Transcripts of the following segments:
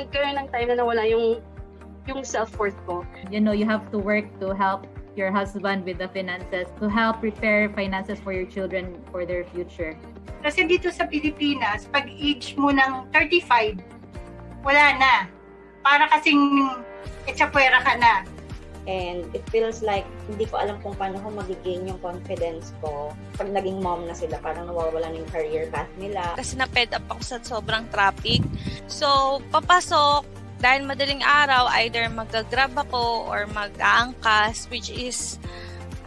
nagkaroon ng time na nawala yung self-worth ko. You know, you have to work to help your husband with the finances, to help prepare finances for your children for their future. Kasi dito sa Pilipinas, pag age mo ng 35, wala na. Para kasing etsapwera ka na. And it feels like hindi ko alam kung paano ko mag-gain yung confidence ko. Pag naging mom na sila, parang nawawala na yung career path nila. Kasi na-fed up ako sa sobrang traffic. So, papasok, dahil madaling araw, either mag-grab ako or mag-aangkas, which is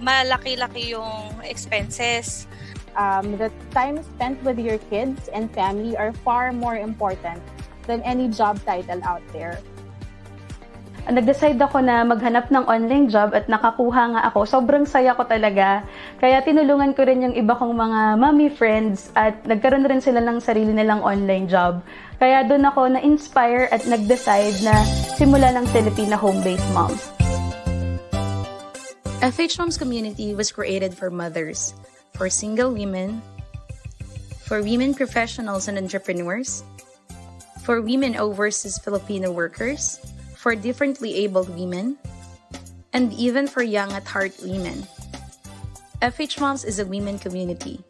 malaki-laki yung expenses. The time spent with your kids and family are far more important than any job title out there. Nag-decide ako na maghanap ng online job at nakakuha nga ako. Sobrang saya ko talaga. Kaya tinulungan ko rin yung iba kong mga mommy friends at nagkaroon rin sila ng sarili nilang online job. Kaya doon ako na-inspire at nag-decide na simula ng Filipina home-based moms. FHMoms community was created for mothers, for single women, for women professionals and entrepreneurs, for women overseas Filipino workers, for differently abled women, and even for young at heart women. FHMoms is a women community.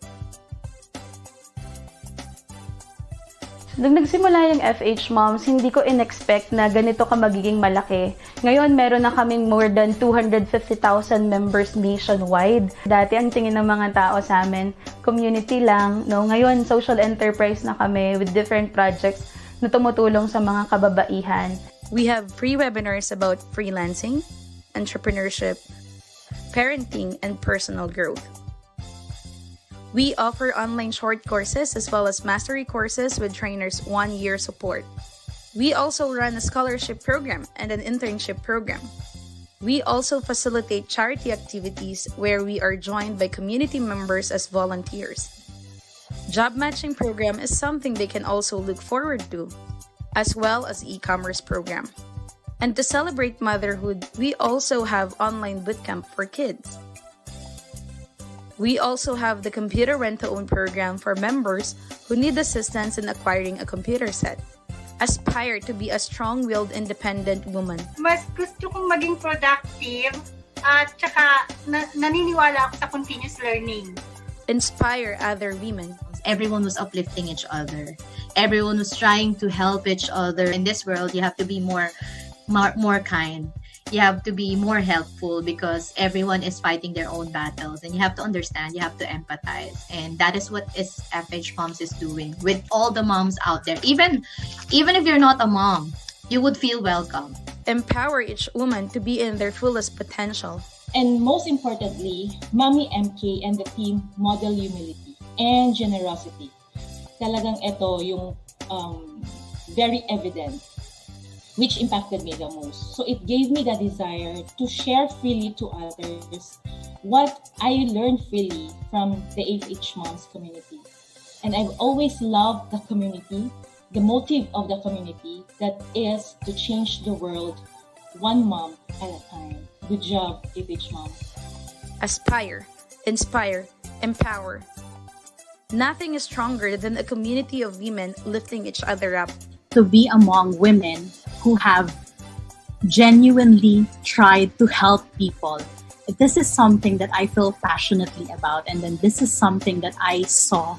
Nung nagsimula yung FHMoms, hindi ko in-expect na ganito ka magiging malaki. Ngayon, meron na kaming more than 250,000 members nationwide. Dati, ang tingin ng mga tao sa amin, community lang. No? Ngayon, social enterprise na kami with different projects na tumutulong sa mga kababaihan. We have free webinars about freelancing, entrepreneurship, parenting, and personal growth. We offer online short courses as well as mastery courses with trainers' 1-year support. We also run a scholarship program and an internship program. We also facilitate charity activities where we are joined by community members as volunteers. Job matching program is something they can also look forward to, as well as e-commerce program. And to celebrate motherhood, we also have online bootcamp for kids. We also have the computer rent-to-own program for members who need assistance in acquiring a computer set. Aspire to be a strong-willed, independent woman. Mas gusto kong maging productive at saka naniniwala ako sa continuous learning. Inspire other women. Everyone was uplifting each other. Everyone was trying to help each other. In this world, you have to be more kind. You have to be more helpful because everyone is fighting their own battles, and you have to understand, you have to empathize. And that is what FHMoms is doing with all the moms out there. Even if you're not a mom, you would feel welcome. Empower each woman to be in their fullest potential. And most importantly, Mommy MK and the team model humility and generosity. Talagang ito yung very evident, which impacted me the most. So it gave me the desire to share freely to others what I learned freely from the FHMoms community. And I've always loved the community, the motive of the community, that is to change the world one mom at a time. Good job, FHMoms. Aspire, inspire, empower. Nothing is stronger than a community of women lifting each other up. To be among women who have genuinely tried to help people. This is something that I feel passionately about, and then this is something that I saw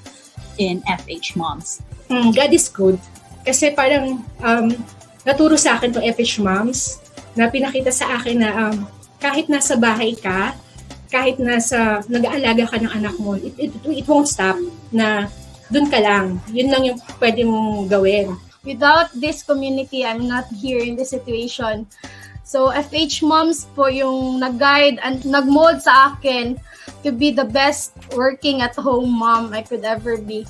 in FHMoms. God is good. Kasi parang naturo sa akin itong FHMoms na pinakita sa akin na kahit nasa bahay ka, kahit nag-aalaga ka ng anak mo, it won't stop na dun ka lang. Yun lang yung pwede mong gawin. Without this community, I'm not here in this situation. So FHMoms po yung nag-guide and nag-mold sa akin to be the best working at home mom I could ever be.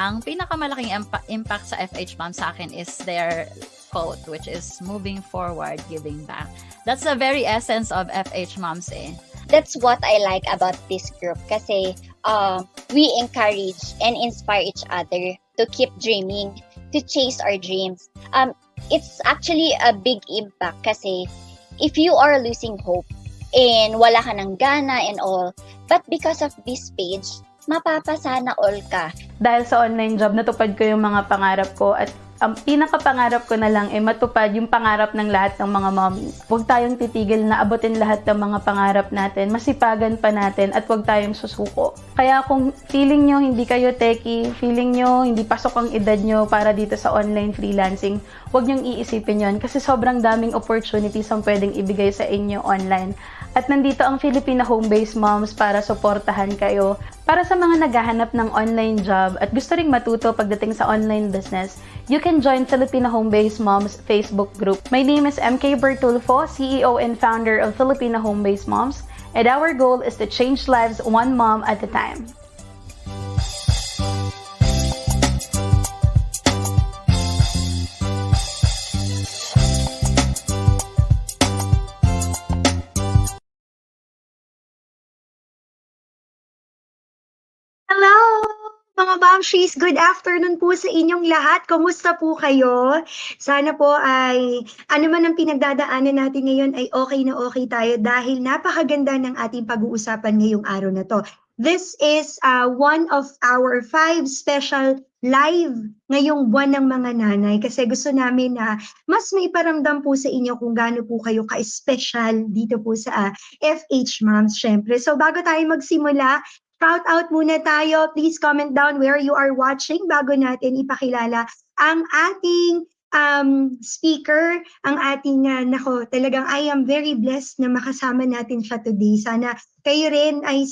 Ang pinakamalaking impact sa FHMoms sa akin is their quote, which is moving forward, giving back. That's the very essence of FHMoms eh. That's what I like about this group kasi we encourage and inspire each other to keep dreaming, to chase our dreams. It's actually a big impact kasi if you are losing hope and wala ka ng gana and all, but because of this page, mapapasana all ka. Dahil sa online job, natupad ko yung mga pangarap ko at Ang pinakapangarap ko na lang ay matupad yung pangarap ng lahat ng mga mommies. Huwag tayong titigil na abutin lahat ng mga pangarap natin, masipagan pa natin at huwag tayong susuko. Kaya kung feeling nyo hindi kayo techie, feeling nyo hindi pasok ang edad nyo para dito sa online freelancing, huwag nyong iisipin yon kasi sobrang daming opportunities ang pwedeng ibigay sa inyo online. At nandito ang Filipina Home-Based Moms para suportahan kayo. Para sa mga naghahanap ng online job at gusto ring matuto pagdating sa online business, you can join Filipina Home-Based Moms Facebook group. My name is MK Bertulfo, CEO and founder of Filipina Home-Based Moms, and our goal is to change lives one mom at a time. Hello, mga momshies! Good afternoon po sa inyong lahat. Kumusta po kayo? Sana po ay ano man ang pinagdadaanan natin ngayon ay okay na okay tayo dahil napakaganda ng ating pag-uusapan ngayong araw na to. This is one of our 5 special live ngayong buwan ng mga nanay kasi gusto namin na mas maiparamdam po sa inyo kung gaano po kayo ka-special dito po sa FHMoms syempre. So bago tayo magsimula, shout out muna tayo. Please comment down where you are watching bago natin ipakilala ang ating speaker, ang ating, talagang I am very blessed na makasama natin siya today. Sana kayo rin ay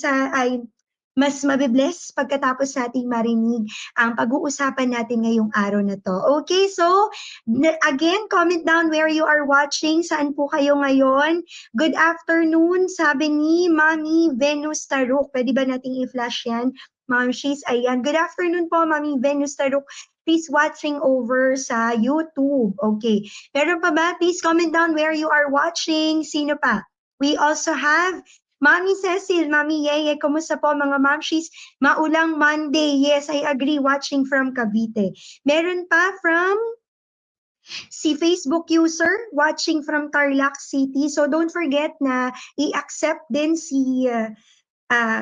mas mabibless pagkatapos nating marinig ang pag-uusapan natin ngayong araw na to. Okay, so again, comment down where you are watching. Saan po kayo ngayon? Good afternoon, sabi ni Mami Venus Taruk. Pwede ba nating i-flash yan? Momshies, ayan. Good afternoon po, Mami Venus Taruk. Please watching over sa YouTube. Okay. Meron pa ba? Please comment down where you are watching. Sino pa? We also have Mami Cecil, Mami Yeye, kumusta po mga momshies? Maulang Monday. Yes, I agree. Watching from Cavite. Meron pa from si Facebook user watching from Tarlac City. So don't forget na i-accept din si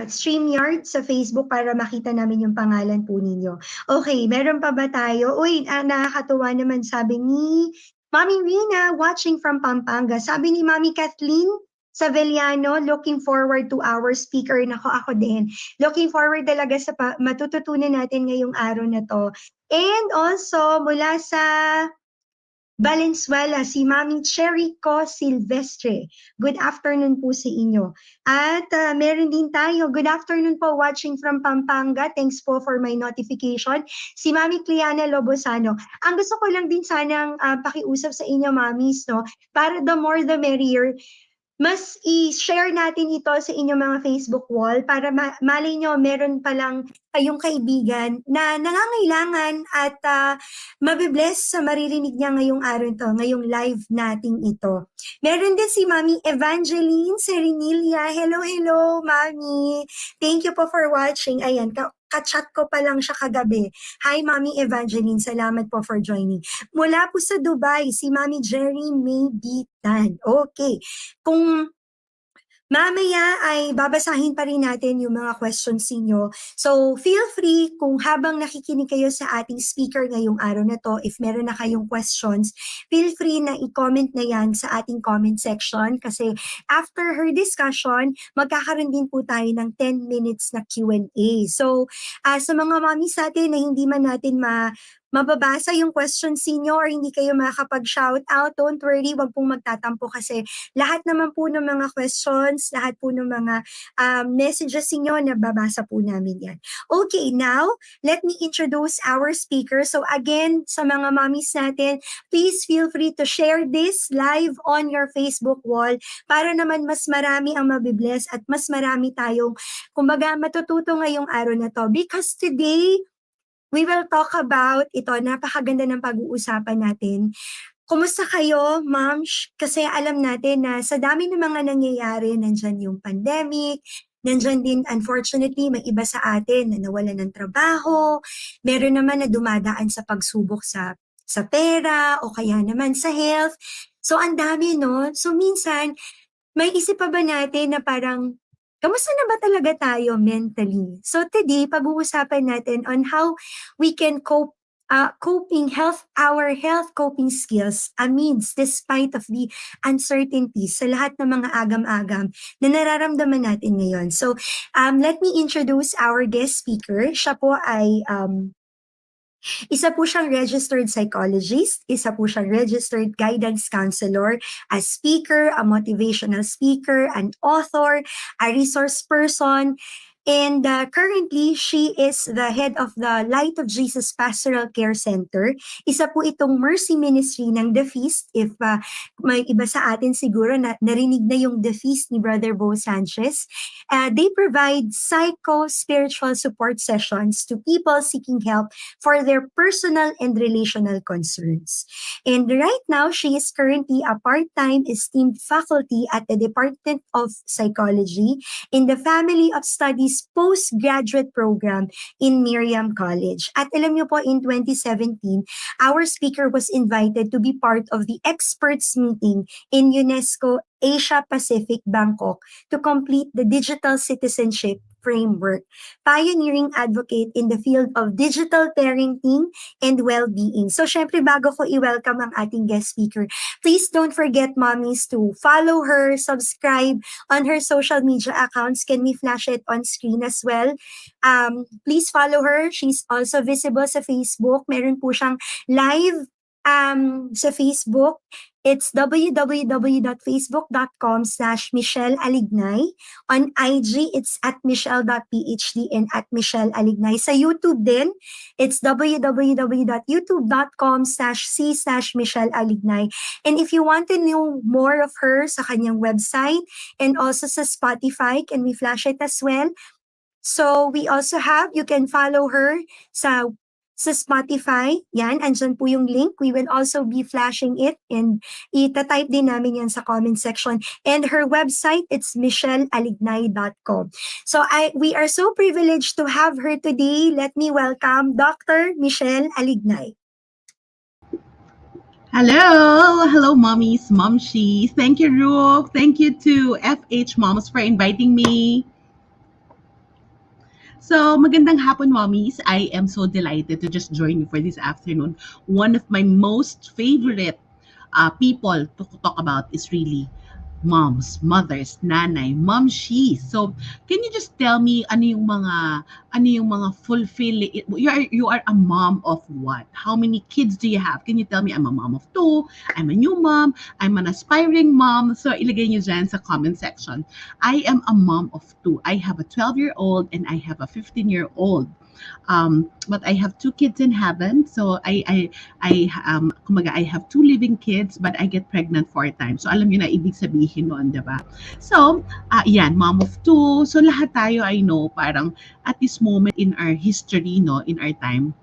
StreamYard sa Facebook para makita namin yung pangalan po ninyo. Okay, meron pa ba tayo? Uy, nakakatuwa naman sabi ni Mami Rina watching from Pampanga. Sabi ni Mami Kathleen Savellano, looking forward to our speaker. Nako, ako din. Looking forward talaga sa matututunan natin ngayong araw na to. And also, mula sa Valenzuela, si Mami Cherico Silvestre. Good afternoon po sa inyo. At meron din tayo, good afternoon po watching from Pampanga. Thanks po for my notification. Si Mami Cliana Lobosano. Ang gusto ko lang din sanang pakiusap sa inyo, Mamis, no? Para the more the merrier, mas i-share natin ito sa inyong mga Facebook wall para malay nyo meron palang kayong kaibigan na nangangailangan at mabibless sa maririnig niya ngayong araw ito, ngayong live nating ito. Meron din si Mami Evangeline Serenilia. Hello, hello, Mami. Thank you po for watching. Ayan, ka-chat ko pa lang siya kagabi. Hi, Mami Evangeline. Salamat po for joining. Mula po sa Dubai, si Mami Jerry May Bitan. Okay. Kung mamaya ay babasahin pa rin natin yung mga questions ninyo. So, feel free kung habang nakikinig kayo sa ating speaker ngayong araw na to, if meron na kayong questions, feel free na i-comment na yan sa ating comment section kasi after her discussion, magkakaroon din po tayo ng 10 minutes na Q&A. So, sa mga mommies natin na hindi man natin mababasa yung questions niyo or hindi kayo makakapag-shout out, don't worry, wag pong magtatampo kasi lahat naman po ng mga questions, lahat po ng mga messages niyo nababasa po namin yan. Okay, now, let me introduce our speaker. So again, sa mga mommies natin, please feel free to share this live on your Facebook wall para naman mas marami ang mabibless at mas marami tayong, kumbaga, matututo ngayong araw na to. Because today, we will talk about ito, napakaganda ng pag-uusapan natin. Kumusta kayo, moms? Kasi alam natin na sa dami ng mga nangyayari, nandyan yung pandemic, nandyan din, unfortunately, may iba sa atin na nawalan ng trabaho, meron naman na dumadaan sa pagsubok sa pera o kaya naman sa health. So, ang dami, no? So, minsan, may isip pa ba natin na parang, kamusta na ba talaga tayo mentally? So today, pag-uusapan natin on how we can cope our health coping skills amidst despite of the uncertainties sa lahat ng mga agam-agam na nararamdaman natin ngayon. So, let me introduce our guest speaker. Siya po ay isa po siyang registered psychologist, isa po siyang registered guidance counselor, a speaker, a motivational speaker, an author, a resource person, and currently, she is the head of the Light of Jesus Pastoral Care Center. Isa po itong mercy ministry ng The Feast. If may iba sa atin siguro na narinig na yung The Feast ni Brother Bo Sanchez. They provide psycho-spiritual support sessions to people seeking help for their personal and relational concerns. And right now, she is currently a part-time esteemed faculty at the Department of Psychology in the Family of Studies postgraduate program in Miriam College. At alam niyo po, in 2017, our speaker was invited to be part of the experts meeting in UNESCO Asia Pacific, Bangkok, to complete the digital citizenship framework, pioneering advocate in the field of digital parenting and well-being. So, syempre, bago ko i-welcome ang ating guest speaker, please don't forget, mommies, to follow her, subscribe on her social media accounts. Can we flash it on screen as well? Please follow her. She's also visible sa Facebook. Meron po siyang live sa Facebook. It's www.facebook.com/Michele Alignay. On IG, it's at michelle.phd and at Michele Alignay. Sa YouTube din, it's www.youtube.com/c/Michele Alignay. And if you want to know more of her sa kanyang website and also sa Spotify, can we flash it as well? So we also have, you can follow her sa Spotify. Yan, andyan po yung link. We will also be flashing it and ita-type din namin yan sa comment section. And her website, it's michellealignay.com. So we are so privileged to have her today. Let me welcome Dr. Michele Alignay. Hello, mommies, momshies. Thank you, Ruth. Thank you to FHMoms for inviting me. So, magandang hapon, mommies. I am so delighted to just join you for this afternoon. One of my most favorite people to talk about is really moms, mothers, nanay, momshies. So, can you just tell me ano yung mga fulfilling? You are a mom of what? How many kids do you have? Can you tell me? I'm a mom of 2. I'm a new mom. I'm an aspiring mom. So, ilagay niyo dyan sa comment section. I am a mom of 2. I have a 12-year-old and I have a 15-year-old. But I have 2 kids in heaven. So I have 2 living kids, but I get pregnant 4 times. So alam niyo na ibig sabihin noon, 'di ba? So, yan, mom of 2. So lahat tayo, I know, parang at this moment in our history, no, in our time,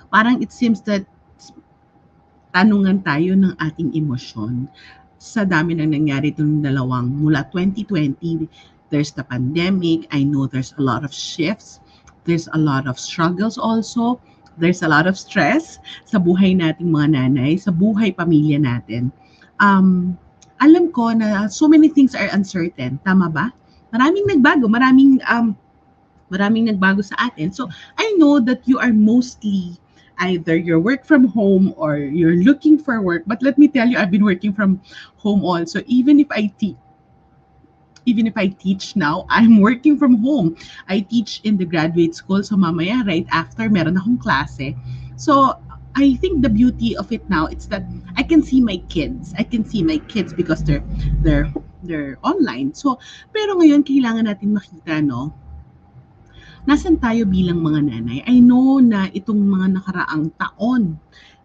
parang it seems that tanungan tayo ng ating emosyon sa dami ng nangyari itong dalawang mula 2020. There's the pandemic. I know there's a lot of shifts. There's a lot of struggles also. There's a lot of stress sa buhay nating mga nanay, sa buhay pamilya natin. Alam ko na so many things are uncertain. Tama ba? Maraming nagbago. Maraming nagbago sa atin. So, I know that you are mostly either you're work from home or you're looking for work. But let me tell you, I've been working from home also. Even if I teach now, I'm working from home. I teach in the graduate school, so mamaya right after meron akong klase. So I think the beauty of it now is that I can see my kids. I can see my kids because they're online. So pero ngayon kailangan natin makita, no? Nasaan tayo bilang mga nanay? I know na itong mga nakaraang taon,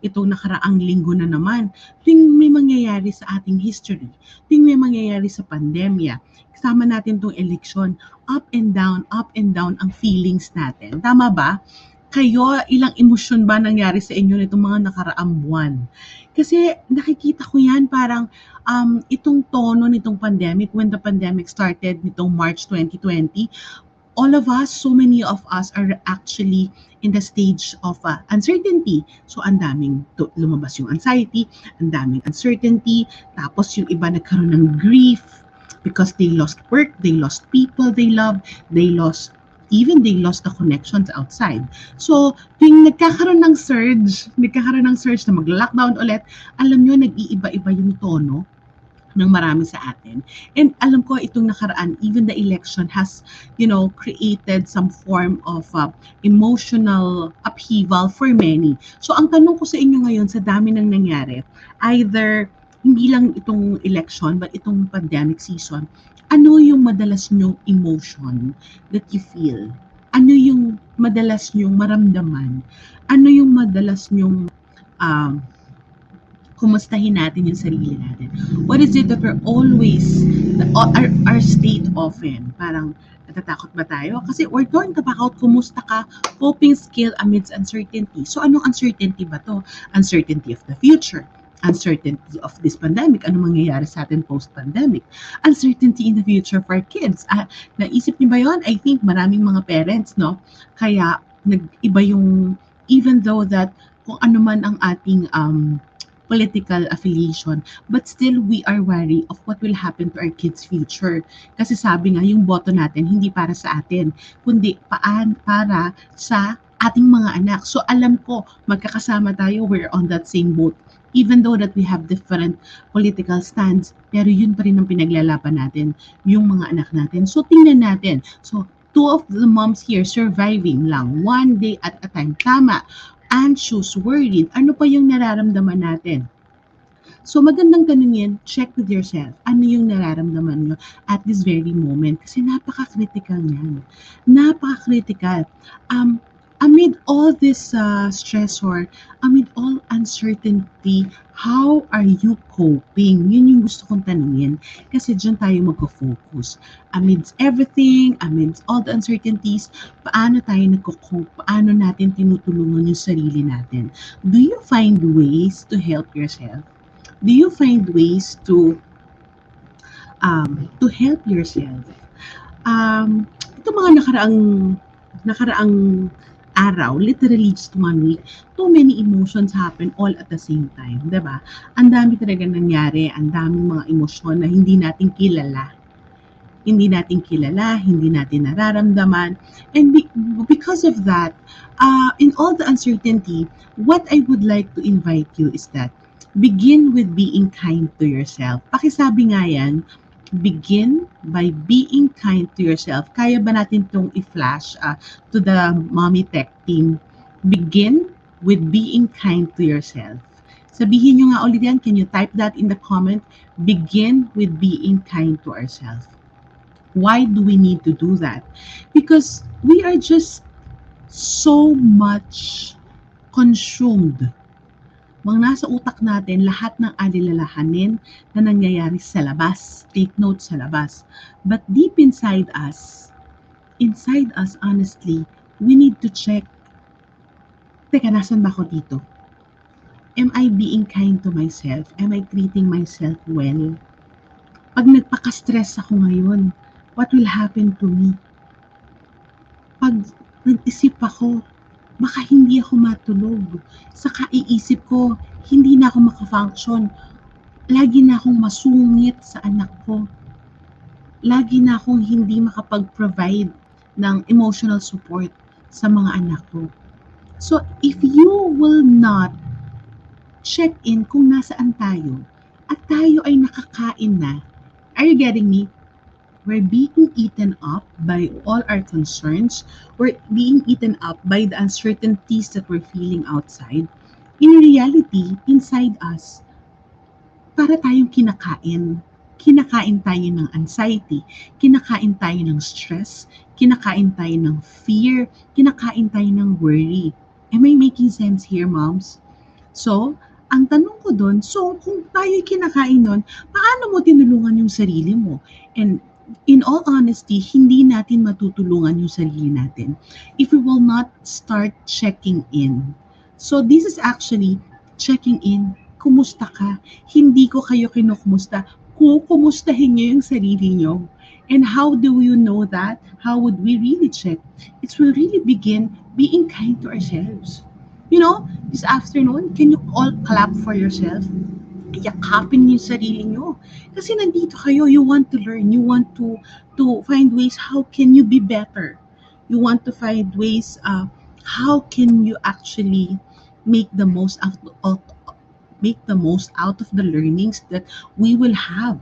itong nakaraang linggo na naman, tuwing may mangyayari sa ating history, tuwing may mangyayari sa pandemya, kasama natin itong eleksyon, up and down ang feelings natin. Tama ba? Kayo, ilang emosyon ba nangyari sa inyo nitong mga nakaraang buwan? Kasi nakikita ko yan parang itong tono nitong pandemic, when the pandemic started nitong March 2020, all of us, so many of us are actually in the stage of uncertainty. So, ang daming lumabas yung anxiety, ang daming uncertainty, tapos yung iba nagkaroon ng grief because they lost work, they lost people they love, they lost even they lost the connections outside. So, tuwing nagkakaroon ng surge na mag-lockdown ulit, alam nyo, nag-iiba-iba yung tono ng marami sa atin. And alam ko itong nakaraan, even the election has, created some form of emotional upheaval for many. So ang tanong ko sa inyo ngayon, sa dami ng nangyari, either hindi lang itong election, but itong pandemic season, ano yung madalas nyong emotion that you feel? Ano yung madalas nyong maramdaman? Ano yung madalas nyong kumustahin natin yung sarili natin? What is it that we're always, our state often, parang natatakot ba tayo? Kasi we're going to talk about kumusta ka, coping skill amidst uncertainty. So anong uncertainty ba to? Uncertainty of the future, uncertainty of this pandemic, ano mangyayari sa atin post-pandemic, uncertainty in the future for our kids. Naisip niyo ba yun? I think maraming mga parents, no? Kaya nag-iba yung, even though that kung ano man ang ating political affiliation, but still we are worried of what will happen to our kids' future. Kasi sabi nga, yung boto natin hindi para sa atin, kundi para sa ating mga anak. So alam ko, magkakasama tayo, we're on that same boat. Even though that we have different political stands, pero yun pa rin ang pinaglalaban natin, yung mga anak natin. So tingnan natin. So 2 of the moms here surviving lang, 1 day at a time. Tama. Anxious, worried, ano pa yung nararamdaman natin? So magandang tanungin, check with yourself, ano yung nararamdaman nyo at this very moment? Kasi napaka-critical niyan. Napaka-critical. Amid all this stressor, amid all uncertainty, how are you coping? Yun yung gusto kong tanungin. Kasi dyan tayo magko-focus. Amidst everything, amidst all the uncertainties, paano tayo nagko-cope? Paano natin tinutulungan yung sarili natin? Do you find ways to help yourself? Do you find ways to help yourself? Ito mga nakaraang araw, literally just 1 week, too many emotions happen all at the same time, diba? Ang dami talaga nangyari, ang daming mga emosyon na hindi natin kilala. Hindi natin nararamdaman. And because of that, in all the uncertainty, what I would like to invite you is that begin with being kind to yourself. Pakisabi nga yan, begin by being kind to yourself. Kaya ba natin itong i-flash to the mommy tech team? Begin with being kind to yourself. Sabihin nyo nga ulit yan. Can you type that in the comment? Begin with being kind to ourselves. Why do we need to do that? Because we are just so much consumed. Mga nasa utak natin, lahat ng alilalahanin na nangyayari sa labas. Take note sa labas. But deep inside us, honestly, we need to check, teka, nasan ba ako dito? Am I being kind to myself? Am I treating myself well? Pag nagpaka-stress ako ngayon, what will happen to me? Pag nag-isip ako, baka hindi ako matulog. Sa kaiisip ko, hindi na ako makafunction. Lagi na akong masungit sa anak ko. Lagi na akong hindi makapag-provide ng emotional support sa mga anak ko. So, if you will not check in kung nasaan tayo, at tayo ay nakakain na, are you getting me? We're being eaten up by all our concerns. We're being eaten up by the uncertainties that we're feeling outside. In reality, inside us, para tayong kinakain. Kinakain tayo ng anxiety. Kinakain tayo ng stress. Kinakain tayo ng fear. Kinakain tayo ng worry. Am I making sense here, moms? So, ang tanong ko doon, so kung tayo'y kinakain doon, paano mo tinulungan yung sarili mo? And in all honesty, hindi natin matutulungan yung sarili natin if we will not start checking in. So this is actually checking in. Kumusta ka? Hindi ko kayo kinukumusta. Kumustahin nyo yung sarili nyo. And how do you know that? How would we really check? It will really begin being kind to ourselves. You know, this afternoon, can you all clap for yourself? Yakapin yung sarili nyo. Kasi nandito kayo, you want to learn, you want to find ways how can you be better. You want to find ways, how can you actually make the most out of the learnings that we will have.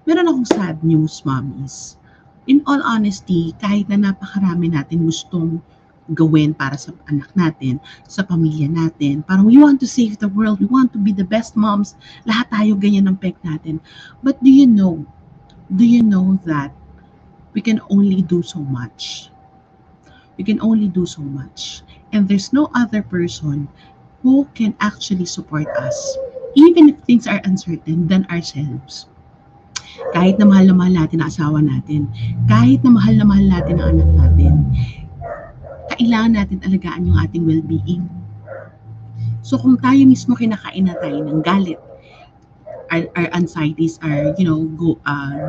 Meron akong sad news, mommies. In all honesty, kahit na napakarami natin gustong gawin para sa anak natin, sa pamilya natin, parang we want to save the world, we want to be the best moms, lahat tayo ganyan ang peg natin. But do you know that we can only do so much? We can only do so much. And there's no other person who can actually support us, even if things are uncertain, than ourselves. Kahit na mahal natin ang asawa natin, kahit na mahal natin ang anak natin, kailangan natin alagaan yung ating well-being. So kung tayo mismo kinakain na tayo ng galit, our anxieties are,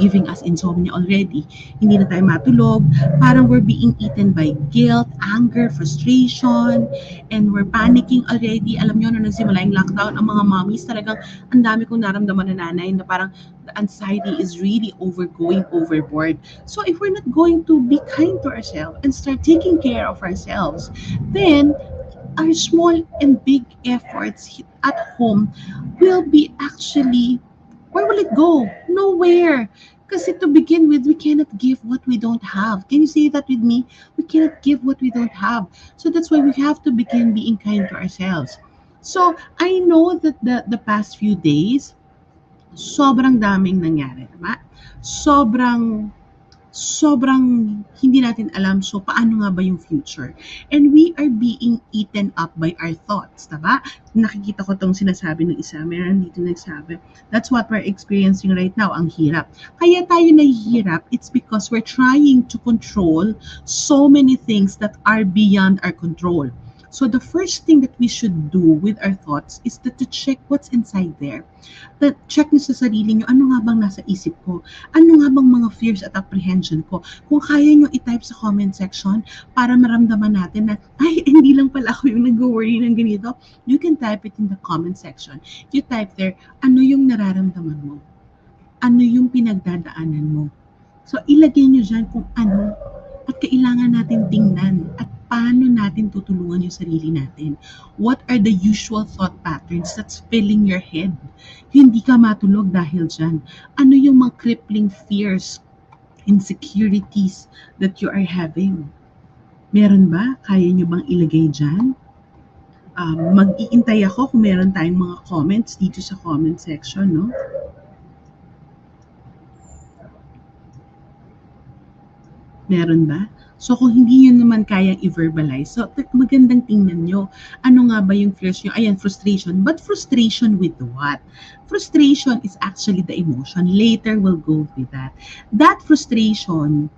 giving us insomnia already. Hindi na tayo matulog. Parang we're being eaten by guilt, anger, frustration, and we're panicking already. Alam nyo, nung nagsimula yung lockdown, ang mga mommies, talagang ang dami kong naramdaman na nanay na parang the anxiety is really going overboard. So if we're not going to be kind to ourselves and start taking care of ourselves, then our small and big efforts at home will be actually, where will it go? Nowhere. Because to begin with, we cannot give what we don't have. Can you say that with me? We cannot give what we don't have. So that's why we have to begin being kind to ourselves. So I know that the past few days, sobrang daming nangyari, diba? Sobrang hindi natin alam, so paano nga ba yung future? And we are being eaten up by our thoughts, diba? Nakikita ko tong sinasabi ng isa, meron dito nagsabi, that's what we're experiencing right now, ang hirap. Kaya tayo nahihirap, it's because we're trying to control so many things that are beyond our control. So the first thing that we should do with our thoughts is to check what's inside there. That check nyo sa sarili nyo, ano nga bang nasa isip ko? Ano nga bang mga fears at apprehension ko? Kung kaya nyo i-type sa comment section para maramdaman natin na, ay, hindi lang pala ako yung nag-worry ng ganito. You can type it in the comment section. You type there, ano yung nararamdaman mo? Ano yung pinagdadaanan mo? So ilagay nyo dyan kung ano at kailangan natin tingnan at paano natin tutulungan yung sarili natin. What are the usual thought patterns that's filling your head? Hindi ka matulog dahil dyan. Ano yung mga crippling fears, insecurities that you are having? Meron ba? Kaya nyo bang ilagay dyan? Mag-iintay ako kung meron tayong mga comments dito sa comment section, no? Meron ba? So kung hindi nyo naman kayang i-verbalize, so magandang tingnan nyo. Ano nga ba yung fears nyo? Ayan, frustration. But frustration with what? Frustration is actually the emotion. Later we'll go with that. That frustration,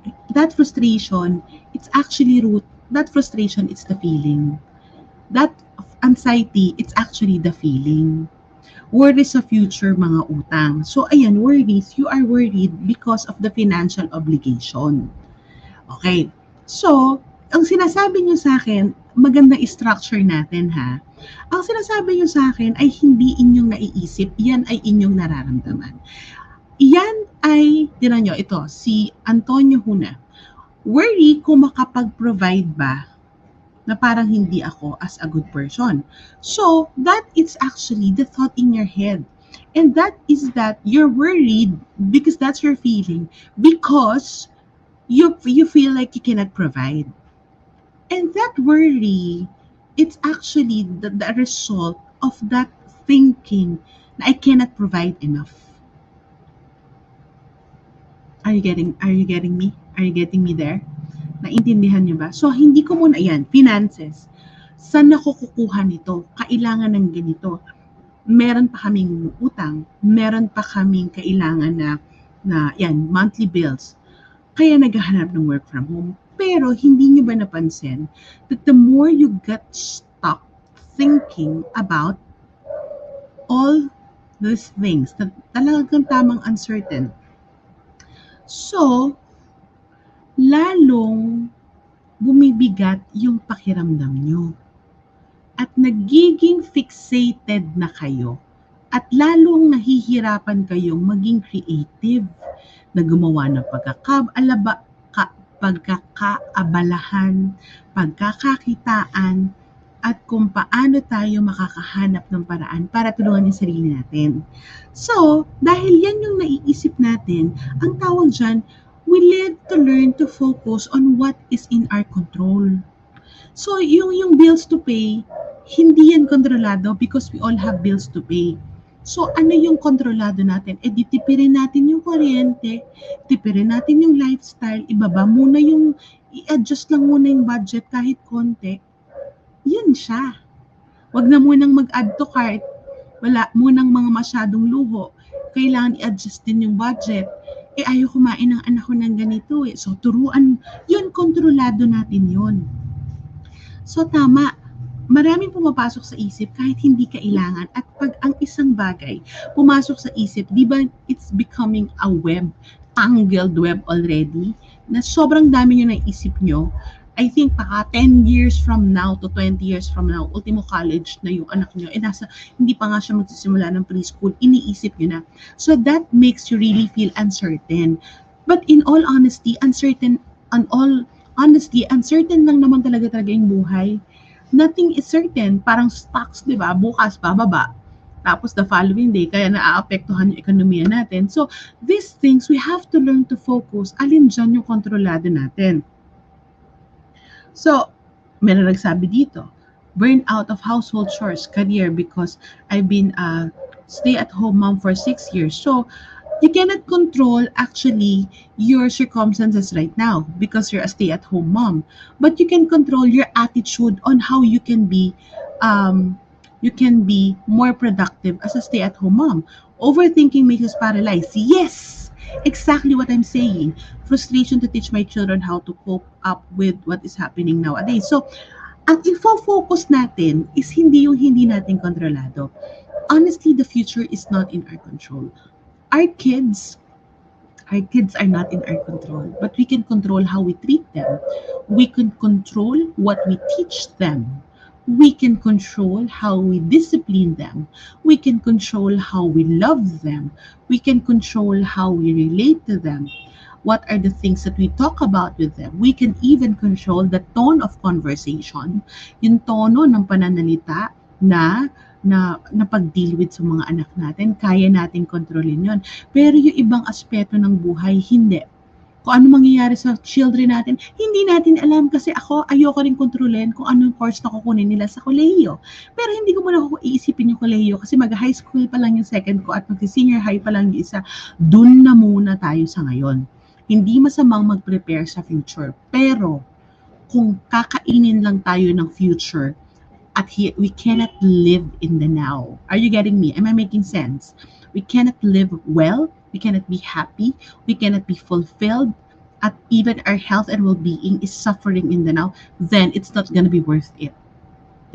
it's actually that frustration, it's the feeling. That anxiety, it's actually the feeling. Worries sa future, mga utang. So, ayan, worries, you are worried because of the financial obligation. Okay. So, ang sinasabi nyo sa akin, magandang structure natin, ha? Ang sinasabi nyo sa akin ay hindi inyong naiisip, yan ay inyong nararamdaman. Yan ay, tinan nyo, ito, si Antonio Huna. Worry kung makapag-provide ba na parang hindi ako as a good person. So, that is actually the thought in your head. And that is that you're worried because that's your feeling. Because you feel like you cannot provide. And that worry, it's actually the result of that thinking na I cannot provide enough. Are you getting me? Are you getting me there? Naintindihan niyo ba? So, hindi ko muna, yan, finances. Saan ako kukuha nito? Kailangan ng ganito. Meron pa kaming utang. Meron pa kaming kailangan na yan, monthly bills. Kaya naghahanap ng work from home. Pero, hindi niyo ba napansin that the more you get stuck thinking about all these things, that talagang tamang uncertain. So, lalong bumibigat yung pakiramdam nyo. At nagiging fixated na kayo. At lalong nahihirapan kayong maging creative. na gumawa ng pagkakaabalahan, pagkakakitaan, at kung paano tayo makakahanap ng paraan para tulungan yung sarili natin. So, dahil yan yung naiisip natin, ang tawag dyan, we need to learn to focus on what is in our control. So, yung bills to pay, hindi yan kontrolado because we all have bills to pay. So, ano yung kontrolado natin? Di tipirin natin yung kuryente, tipirin natin yung lifestyle, ibaba muna yung, i-adjust lang muna yung budget kahit konti. Yan siya. Wag na munang mag-add to cart. Wala munang mga masyadong luho. Kailangan i-adjust din yung budget. Ayaw kumain ng anak ko ng ganito eh. So, turuan. Yun, kontrolado natin yun. So, tama. Maraming pumapasok sa isip kahit hindi kailangan. At pag ang isang bagay pumasok sa isip, di ba it's becoming a web, tangled web already, na sobrang dami nyo naisip nyo. I think baka 10 years from now to 20 years from now, ultimo college na yung anak nyo, hindi pa nga siya magsisimula ng preschool, iniisip nyo na. So that makes you really feel uncertain. But in all honesty, uncertain lang naman talaga yung buhay. Nothing is certain. Parang stocks, di ba? Bukas, bababa. Tapos the following day, kaya naaapektuhan yung ekonomiya natin. So these things, we have to learn to focus. Alin dyan yung kontrolado natin? So, meron nagsabi dito, burn out of household chores, career, because I've been a stay-at-home mom for 6 years. So, you cannot control actually your circumstances right now because you're a stay-at-home mom. But you can control your attitude on how you can be more productive as a stay-at-home mom. Overthinking makes us paralyzed. Yes! Exactly what I'm saying. Frustration to teach my children how to cope up with what is happening nowadays. So, ang info-focus natin is hindi yung hindi natin kontrolado. Honestly, the future is not in our control. Our kids are not in our control, but we can control how we treat them. We can control what we teach them. We can control how we discipline them. We can control how we love them. We can control how we relate to them. What are the things that we talk about with them? We can even control the tone of conversation, yung tono ng pananalita na pag-deal with sa mga anak natin. Kaya natin kontrolin yon. Pero yung ibang aspeto ng buhay, hindi. Kung ano mangyayari sa children natin, hindi natin alam kasi ayoko rin kontrolin kung anong course na kukunin nila sa kolehiyo. Pero hindi ko muna iisipin yung kolehiyo kasi mag-high school pa lang yung second ko at mag-senior high pa lang yung isa. Dun na muna tayo sa ngayon. Hindi masamang mag-prepare sa future. Pero kung kakainin lang tayo ng future at we cannot live in the now. Are you getting me? Am I making sense? We cannot live well. We cannot be happy, we cannot be fulfilled, at even our health and well-being is suffering in the now, then it's not going to be worth it.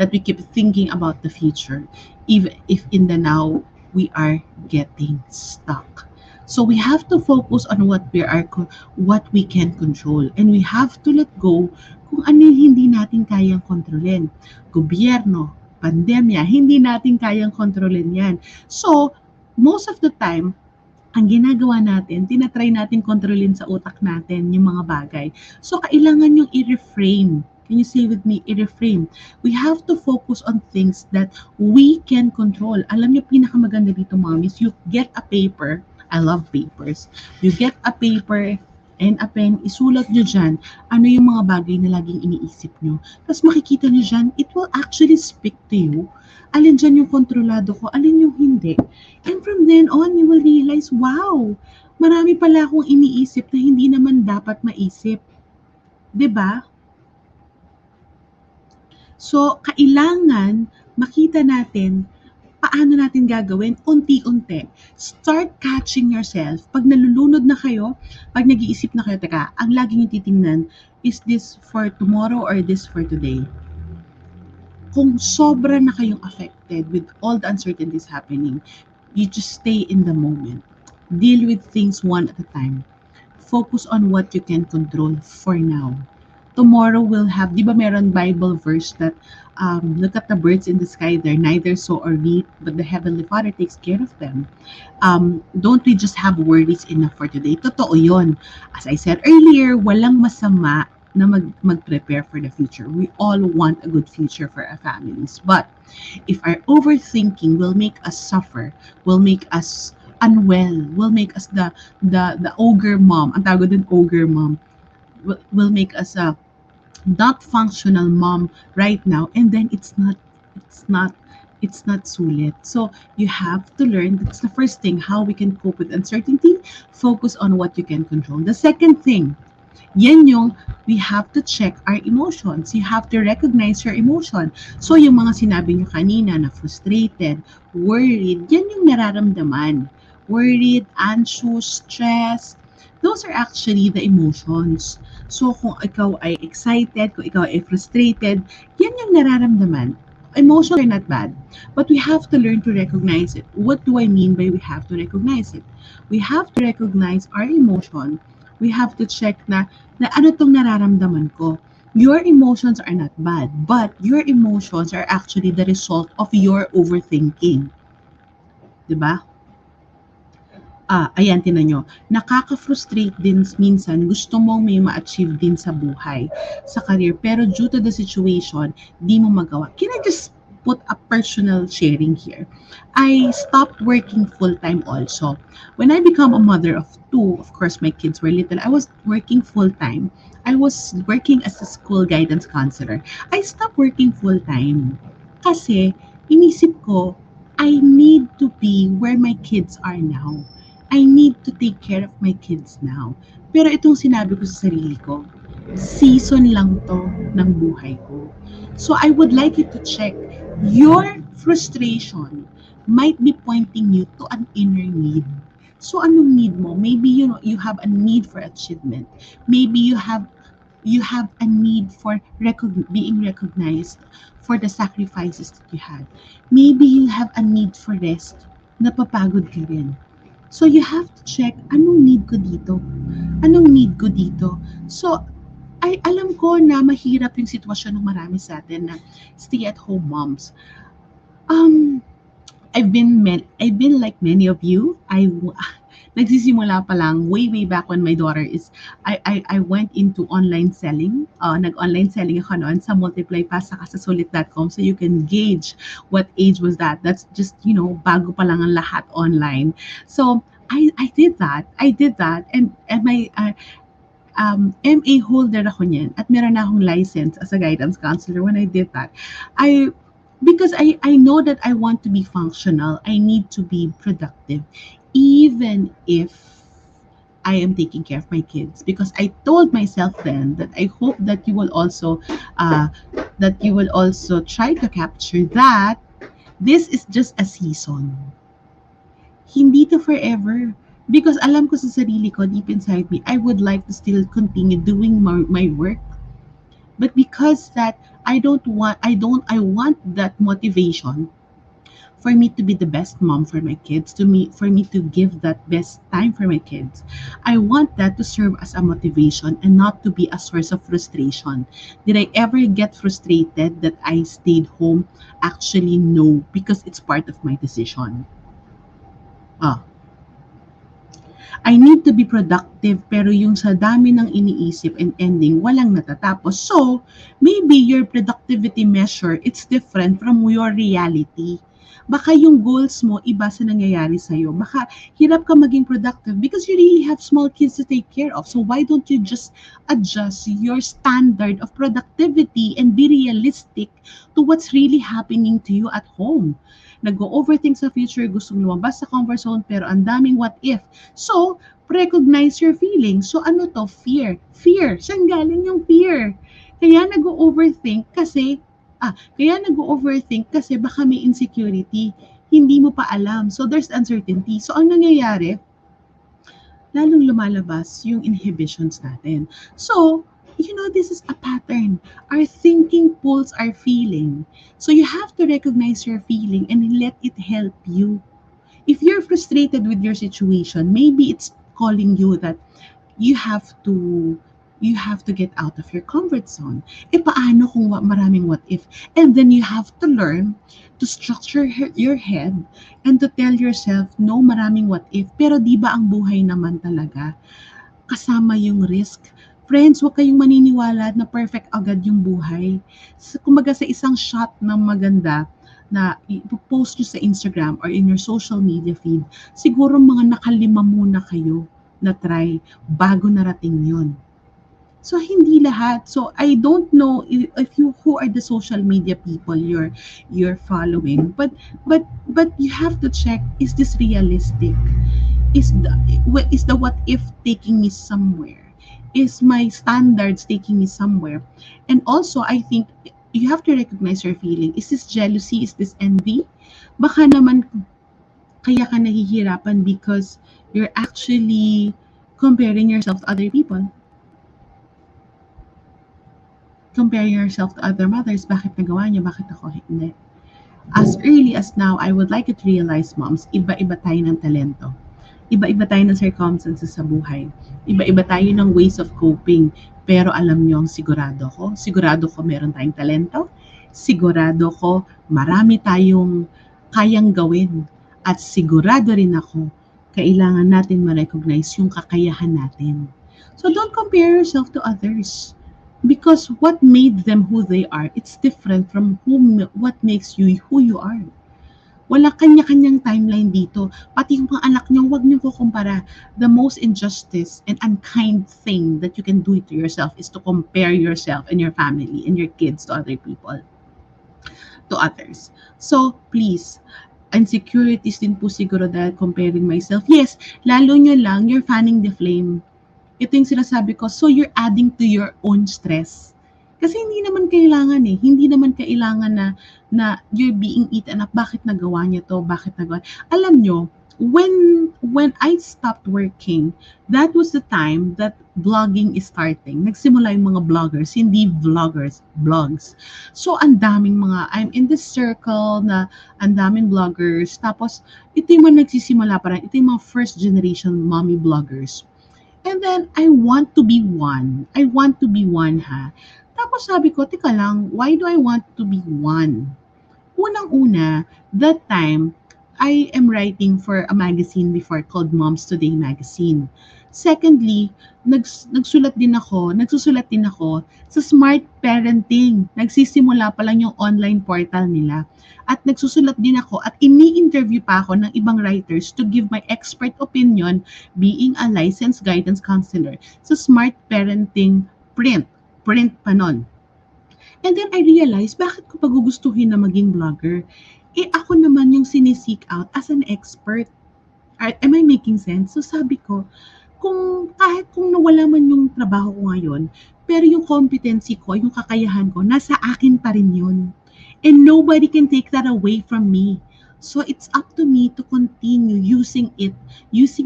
That we keep thinking about the future, even if in the now we are getting stuck. So we have to focus on what we can control, and we have to let go kung ano hindi natin kayang kontrolin. Gobyerno, pandemya, hindi natin kayang kontrolin yan. So most of the time, ang ginagawa natin, tinatry natin kontrolin sa utak natin yung mga bagay. So, kailangan yung i-reframe. Can you say with me, i-reframe? We have to focus on things that we can control. Alam niyo, pinakamaganda dito, mommies, you get a paper. I love papers. You get a paper and a pen, isulat nyo dyan ano yung mga bagay na laging iniisip nyo. Tapos makikita nyo dyan, it will actually speak to you. Alin dyan yung kontrolado ko, alin yung hindi. And from then on, you will realize, wow, marami pala akong iniisip na hindi naman dapat maisip. 'Di ba? So, kailangan makita natin paano natin gagawin unti-unti. Start catching yourself. Pag nalulunod na kayo, pag nag-iisip na kayo, teka, ang laging yung titingnan, is this for tomorrow or this for today? Kung sobra na kayong affected with all the uncertainties happening, you just stay in the moment. Deal with things one at a time. Focus on what you can control for now. tomorrow we'll have, di ba meron Bible verse that look at the birds in the sky, they're neither sow or reap, but the Heavenly Father takes care of them. Don't we just have worries enough for today? Totoo yun. As I said earlier, walang masama na mag-prepare for the future. We all want a good future for our families. But if our overthinking will make us suffer, will make us unwell, will make us the ogre mom, ang tawag din ogre mom, will make us a not functional mom right now, and then it's not sulit. So you have to learn. That's the first thing, how we can cope with uncertainty. Focus on what you can control. The second thing, yan yung we have to check our emotions. You have to recognize your emotion. So yung mga sinabi nyo kanina na frustrated, worried, yan yung nararamdaman. Worried, anxious, stressed, those are actually the emotions. So kung ikaw ay excited, kung ikaw ay frustrated, yan yung nararamdaman. Emotions are not bad, but we have to learn to recognize it. What do I mean by we have to recognize it? We have to recognize our emotion. We have to check na ano tong nararamdaman ko. Your emotions are not bad, but your emotions are actually the result of your overthinking. Diba? Ayan, tinan nyo. Nakaka-frustrate din minsan, gusto mong may ma-achieve din sa buhay, sa career, pero due to the situation, di mo magawa. Can I just put a personal sharing here? I stopped working full-time also. When I become a mother of two, of course, my kids were little, I was working full-time. I was working as a school guidance counselor. I stopped working full-time kasi inisip ko, I need to be where my kids are now. I need to take care of my kids now. Pero itong sinabi ko sa sarili ko, season lang to ng buhay ko. So I would like you to check, your frustration might be pointing you to an inner need. So anong need mo? Maybe you have a need for achievement. Maybe you have a need for being recognized for the sacrifices that you had. Maybe you have a need for rest. Napapagod ka rin. So you have to check, anong need ko dito? Anong need ko dito? So, alam ko na mahirap yung sitwasyon ng marami sa atin na stay-at-home moms. I've been like many of you. Nagsisimula pa lang way back when my daughter is, I went into online selling. Nag-online selling ako noon sa Multiply pa sa sulit.com, so you can gauge what age was that. That's just, bago pa lang ang lahat online. So I did that. And my MA holder ako niyan at meron na akong license as a guidance counselor when I did that. Because I know that I want to be functional. I need to be productive, even if I am taking care of my kids. Because I told myself then that I hope that you will also try to capture that this is just a season. Hindi to forever. Because alam ko sa sarili ko, deep inside me, I would like to still continue doing my work. But because that I want that motivation for me to be the best mom for my kids, for me to give that best time for my kids. I want that to serve as a motivation and not to be a source of frustration. Did I ever get frustrated that I stayed home? Actually, no, because it's part of my decision. I need to be productive, pero yung sa dami ng iniisip and ending, walang natatapos. So, maybe your productivity measure, it's different from your reality. Baka yung goals mo, iba sa nangyayari sa'yo. Baka hirap ka maging productive because you really have small kids to take care of. So why don't you just adjust your standard of productivity and be realistic to what's really happening to you at home? Nag-overthink sa future, gustong lumabas sa comfort zone, pero ang daming what if. So, recognize your feelings. So, ano to? Fear. Fear. Saan galing yung fear? Kaya nag-overthink kasi baka may insecurity. Hindi mo pa alam. So, there's uncertainty. So, ang nangyayari, lalong lumalabas yung inhibitions natin. So, this is a pattern. Our thinking pulls our feeling. So you have to recognize your feeling and let it help you. If you're frustrated with your situation, maybe it's calling you that you have to you have to get out of your comfort zone. Paano kung maraming what if? And then you have to learn to structure your head and to tell yourself, no, maraming what if. Pero di ba ang buhay naman talaga, kasama yung risk. Friends, huwag kayong maniniwala na perfect agad yung buhay. Kumbaga sa isang shot na maganda, na ipopost nyo sa Instagram or in your social media feed, siguro mga nakalima muna kayo na try bago narating yon. So hindi lahat. So I don't know if you who are the social media people you're following, but you have to check, is this realistic? Is the what if taking me somewhere? Is my standards taking me somewhere? And also I think you have to recognize your feeling. Is this jealousy? Is this envy? Baka naman kaya ka nahihirapan because you're actually comparing yourself to other people. Comparing yourself to other mothers, bakit nagawa niya, bakit ako hindi? As early as now, I would like you to realize, moms, iba-iba tayo ng talento. Iba-iba tayo ng circumstances sa buhay. Iba-iba tayo ng ways of coping. Pero alam niyo, sigurado ko meron tayong talento. Sigurado ko marami tayong kayang gawin. At sigurado rin ako, kailangan natin ma-recognize yung kakayahan natin. So don't compare yourself to others. Because what made them who they are, it's different from what makes you who you are. Wala kanya-kanyang timeline dito. Pati yung mga anak niyo, huwag niyo kukumpara. The most injustice and unkind thing that you can do to yourself is to compare yourself and your family and your kids to other people, to others. So, please, insecurities din po siguro dahil comparing myself. Yes, lalo nyo lang, you're fanning the flame. Ito yung sinasabi ko, so you're adding to your own stress. Kasi hindi naman kailangan na you're being eaten up. Bakit nagawa niya to? Bakit nagawa? Alam nyo, when I stopped working, that was the time that blogging is starting. Nagsimula yung mga bloggers, hindi vloggers, blogs. So, ang daming I'm in this circle na ang daming bloggers. Tapos, ito yung mga nagsisimula pa rin. Ito yung mga first generation mommy bloggers. And then, I want to be one. Ha? Tapos sabi ko, teka lang, why do I want to be one? Unang-una, that time, I am writing for a magazine before called Moms Today magazine. Secondly, nagsusulat din ako sa smart parenting. Nagsisimula pa lang yung online portal nila. At nagsusulat din ako at ini-interview pa ako ng ibang writers to give my expert opinion being a licensed guidance counselor sa smart parenting print pa nun. And then I realized, bakit ko pagugustuhin na maging blogger? Ako naman yung sineseek out as an expert. Am I making sense? So sabi ko, kahit kung nawala man yung trabaho ko ngayon, pero yung competency ko, yung kakayahan ko, nasa akin pa rin yun. And nobody can take that away from me. So it's up to me to continue using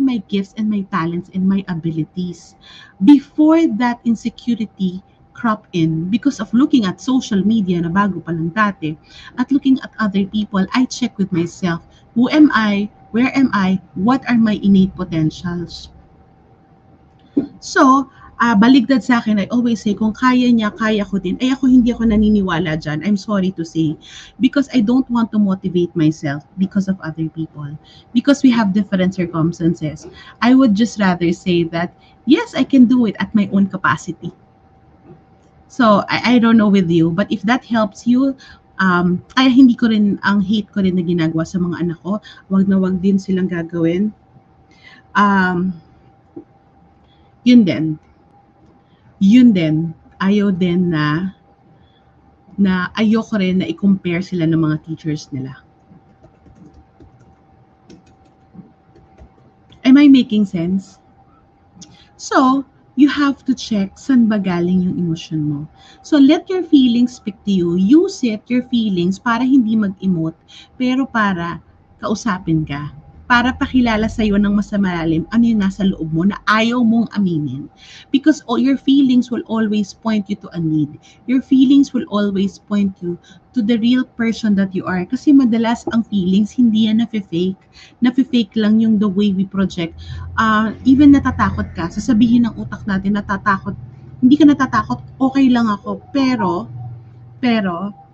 my gifts and my talents and my abilities. Before that insecurity crop in, because of looking at social media na bago pa lang dati, at looking at other people, I check with myself, who am I? Where am I? What are my innate potentials? So, baligtad sa akin, I always say, kung kaya niya, kaya ko din. Hindi ako naniniwala dyan. I'm sorry to say. Because I don't want to motivate myself because of other people. Because we have different circumstances. I would just rather say that, yes, I can do it at my own capacity. So, I don't know with you, but if that helps you, hindi ko rin, ang hate ko rin na ginagawa sa mga anak ko, wag na wag din silang gagawin. Yun din, ayaw din na ayoko rin na i-compare sila ng mga teachers nila. Am I making sense? So, you have to check saan ba galing yung emotion mo. So, let your feelings speak to you. Use your feelings para hindi mag-emote, pero para kausapin ka. Para pakilala sa'yo ng mas malalim ano yung nasa loob mo na ayaw mong aminin. Because all your feelings will always point you to a need. Your feelings will always point you to the real person that you are. Kasi madalas ang feelings hindi yan nafe-fake. Nafe-fake lang yung the way we project. Even natatakot ka, sasabihin ng utak natin natatakot hindi ka natatakot, okay lang ako. Pero,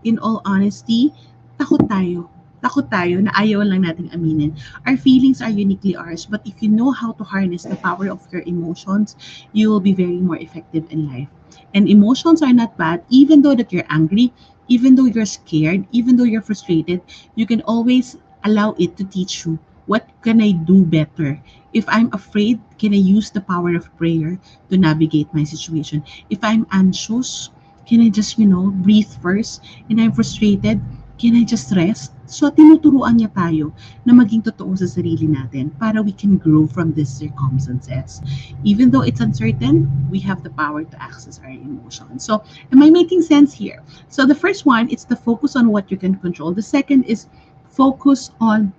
in all honesty, takot tayo. Takot tayo na ayaw lang nating aminin. Our feelings are uniquely ours, but if you know how to harness the power of your emotions, you will be very more effective in life. And emotions are not bad, even though that you're angry, even though you're scared, even though you're frustrated, you can always allow it to teach you, what can I do better? If I'm afraid, can I use the power of prayer to navigate my situation? If I'm anxious, can I just, breathe first? And I'm frustrated, can I just rest? So, tinuturuan niya tayo na maging totoo sa sarili natin para we can grow from these circumstances. Even though it's uncertain, we have the power to access our emotions. So, am I making sense here? So, the first one, it's the focus on what you can control. The second is focus on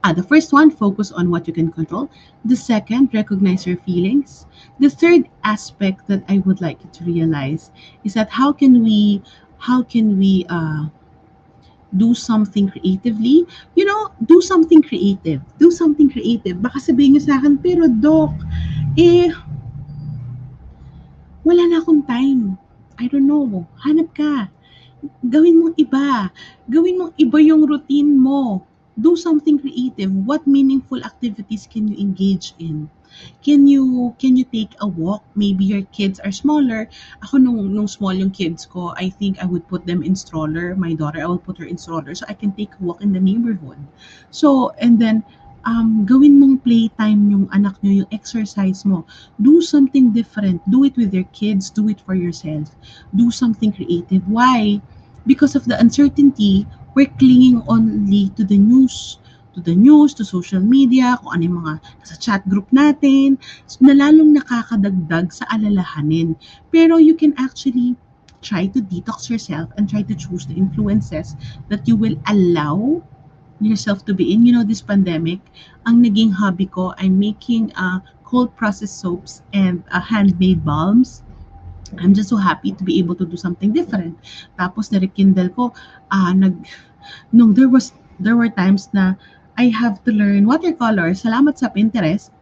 the first one, focus on what you can control. The second, recognize your feelings. The third aspect that I would like you to realize is that how can we do something creatively? Do something creative. Do something creative. Baka sabihin niyo sa akin, pero Doc, wala na akong time. I don't know. Hanap ka. Gawin mong iba. Gawin mong iba yung routine mo. Do something creative. What meaningful activities can you engage in? Can you take a walk? Maybe your kids are smaller. Ako nung small yung kids ko, I think I would put them in stroller. My daughter, I will put her in stroller so I can take a walk in the neighborhood. So, and then gawin mong playtime yung anak nyo, yung exercise mo. Do something different. Do it with your kids. Do it for yourself. Do something creative. Why? Because of the uncertainty, we're clinging only to the news, to social media, kung ano yung mga sa chat group natin, na lalong nakakadagdag sa alalahanin. Pero you can actually try to detox yourself and try to choose the influences that you will allow yourself to be in. This pandemic, ang naging hobby ko, I'm making cold processed soaps and handmade balms. I'm just so happy to be able to do something different. Tapos na-rekindle ko, there were times na I have to learn watercolor. Salamat sa Pinterest.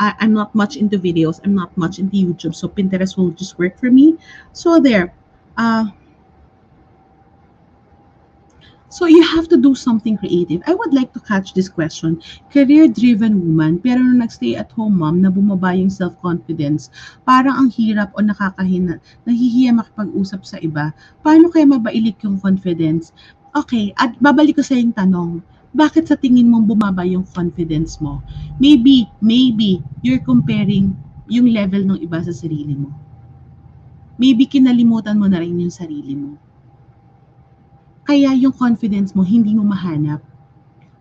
I'm not much into videos. I'm not much into YouTube. So Pinterest will just work for me. So there. So you have to do something creative. I would like to catch this question. Career-driven woman, pero nung nag-stay-at-home mom, na bumaba yung self-confidence, parang ang hirap o nakakahina, nahihiya makipag-usap sa iba. Paano kaya mabailik yung confidence? Okay, at babalik ko sa yung tanong, bakit sa tingin mong bumaba yung confidence mo? Maybe, you're comparing yung level ng iba sa sarili mo. Maybe kinalimutan mo na rin yung sarili mo. Kaya yung confidence mo, hindi mo mahanap.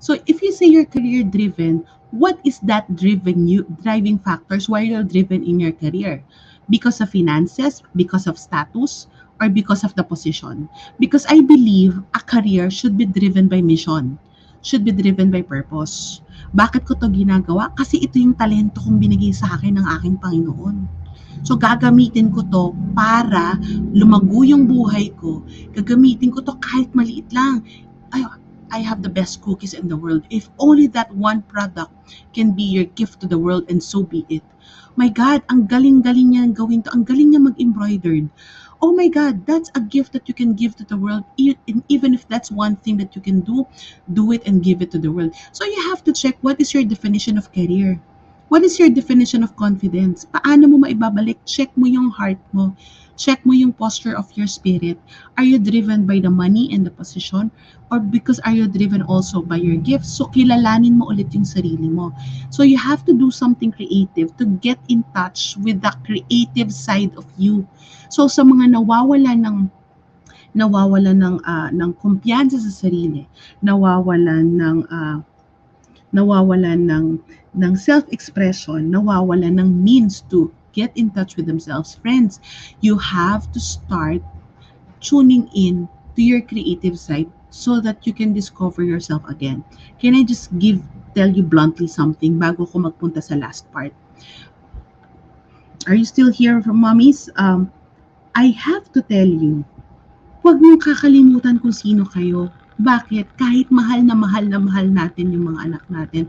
So if you say you're career-driven, what is that driving factors why you're driven in your career? Because of finances, because of status, or because of the position? Because I believe a career should be driven by mission, should be driven by purpose. Bakit ko to ginagawa? Kasi ito yung talento kong binigay sa akin ng aking Panginoon. So, gagamitin ko to para lumago yung buhay ko. Gagamitin ko to kahit maliit lang. I have the best cookies in the world. If only that one product can be your gift to the world, and so be it. My God, ang galing-galing niya gawin to. Ang galing niya mag-embroidered. Oh my God, that's a gift that you can give to the world. Even if that's one thing that you can do it and give it to the world. So you have to check, what is your definition of career? What is your definition of confidence? Paano mo maibabalik? Check mo yung heart mo. Check mo yung posture of your spirit. Are you driven by the money and the position? Or because are you driven also by your gifts? So kilalanin mo ulit yung sarili mo. So you have to do something creative to get in touch with the creative side of you. So sa mga nawawalan ng kumpiyansa sa sarili, nawawalan ng self-expression, nawawalan ng means to get in touch with themselves. Friends, you have to start tuning in to your creative side so that you can discover yourself again. Can I just tell you bluntly something bago ko magpunta sa last part? Are you still here, mommies? I have to tell you, huwag mong kakalimutan kung sino kayo. Bakit? Kahit mahal na mahal natin yung mga anak natin,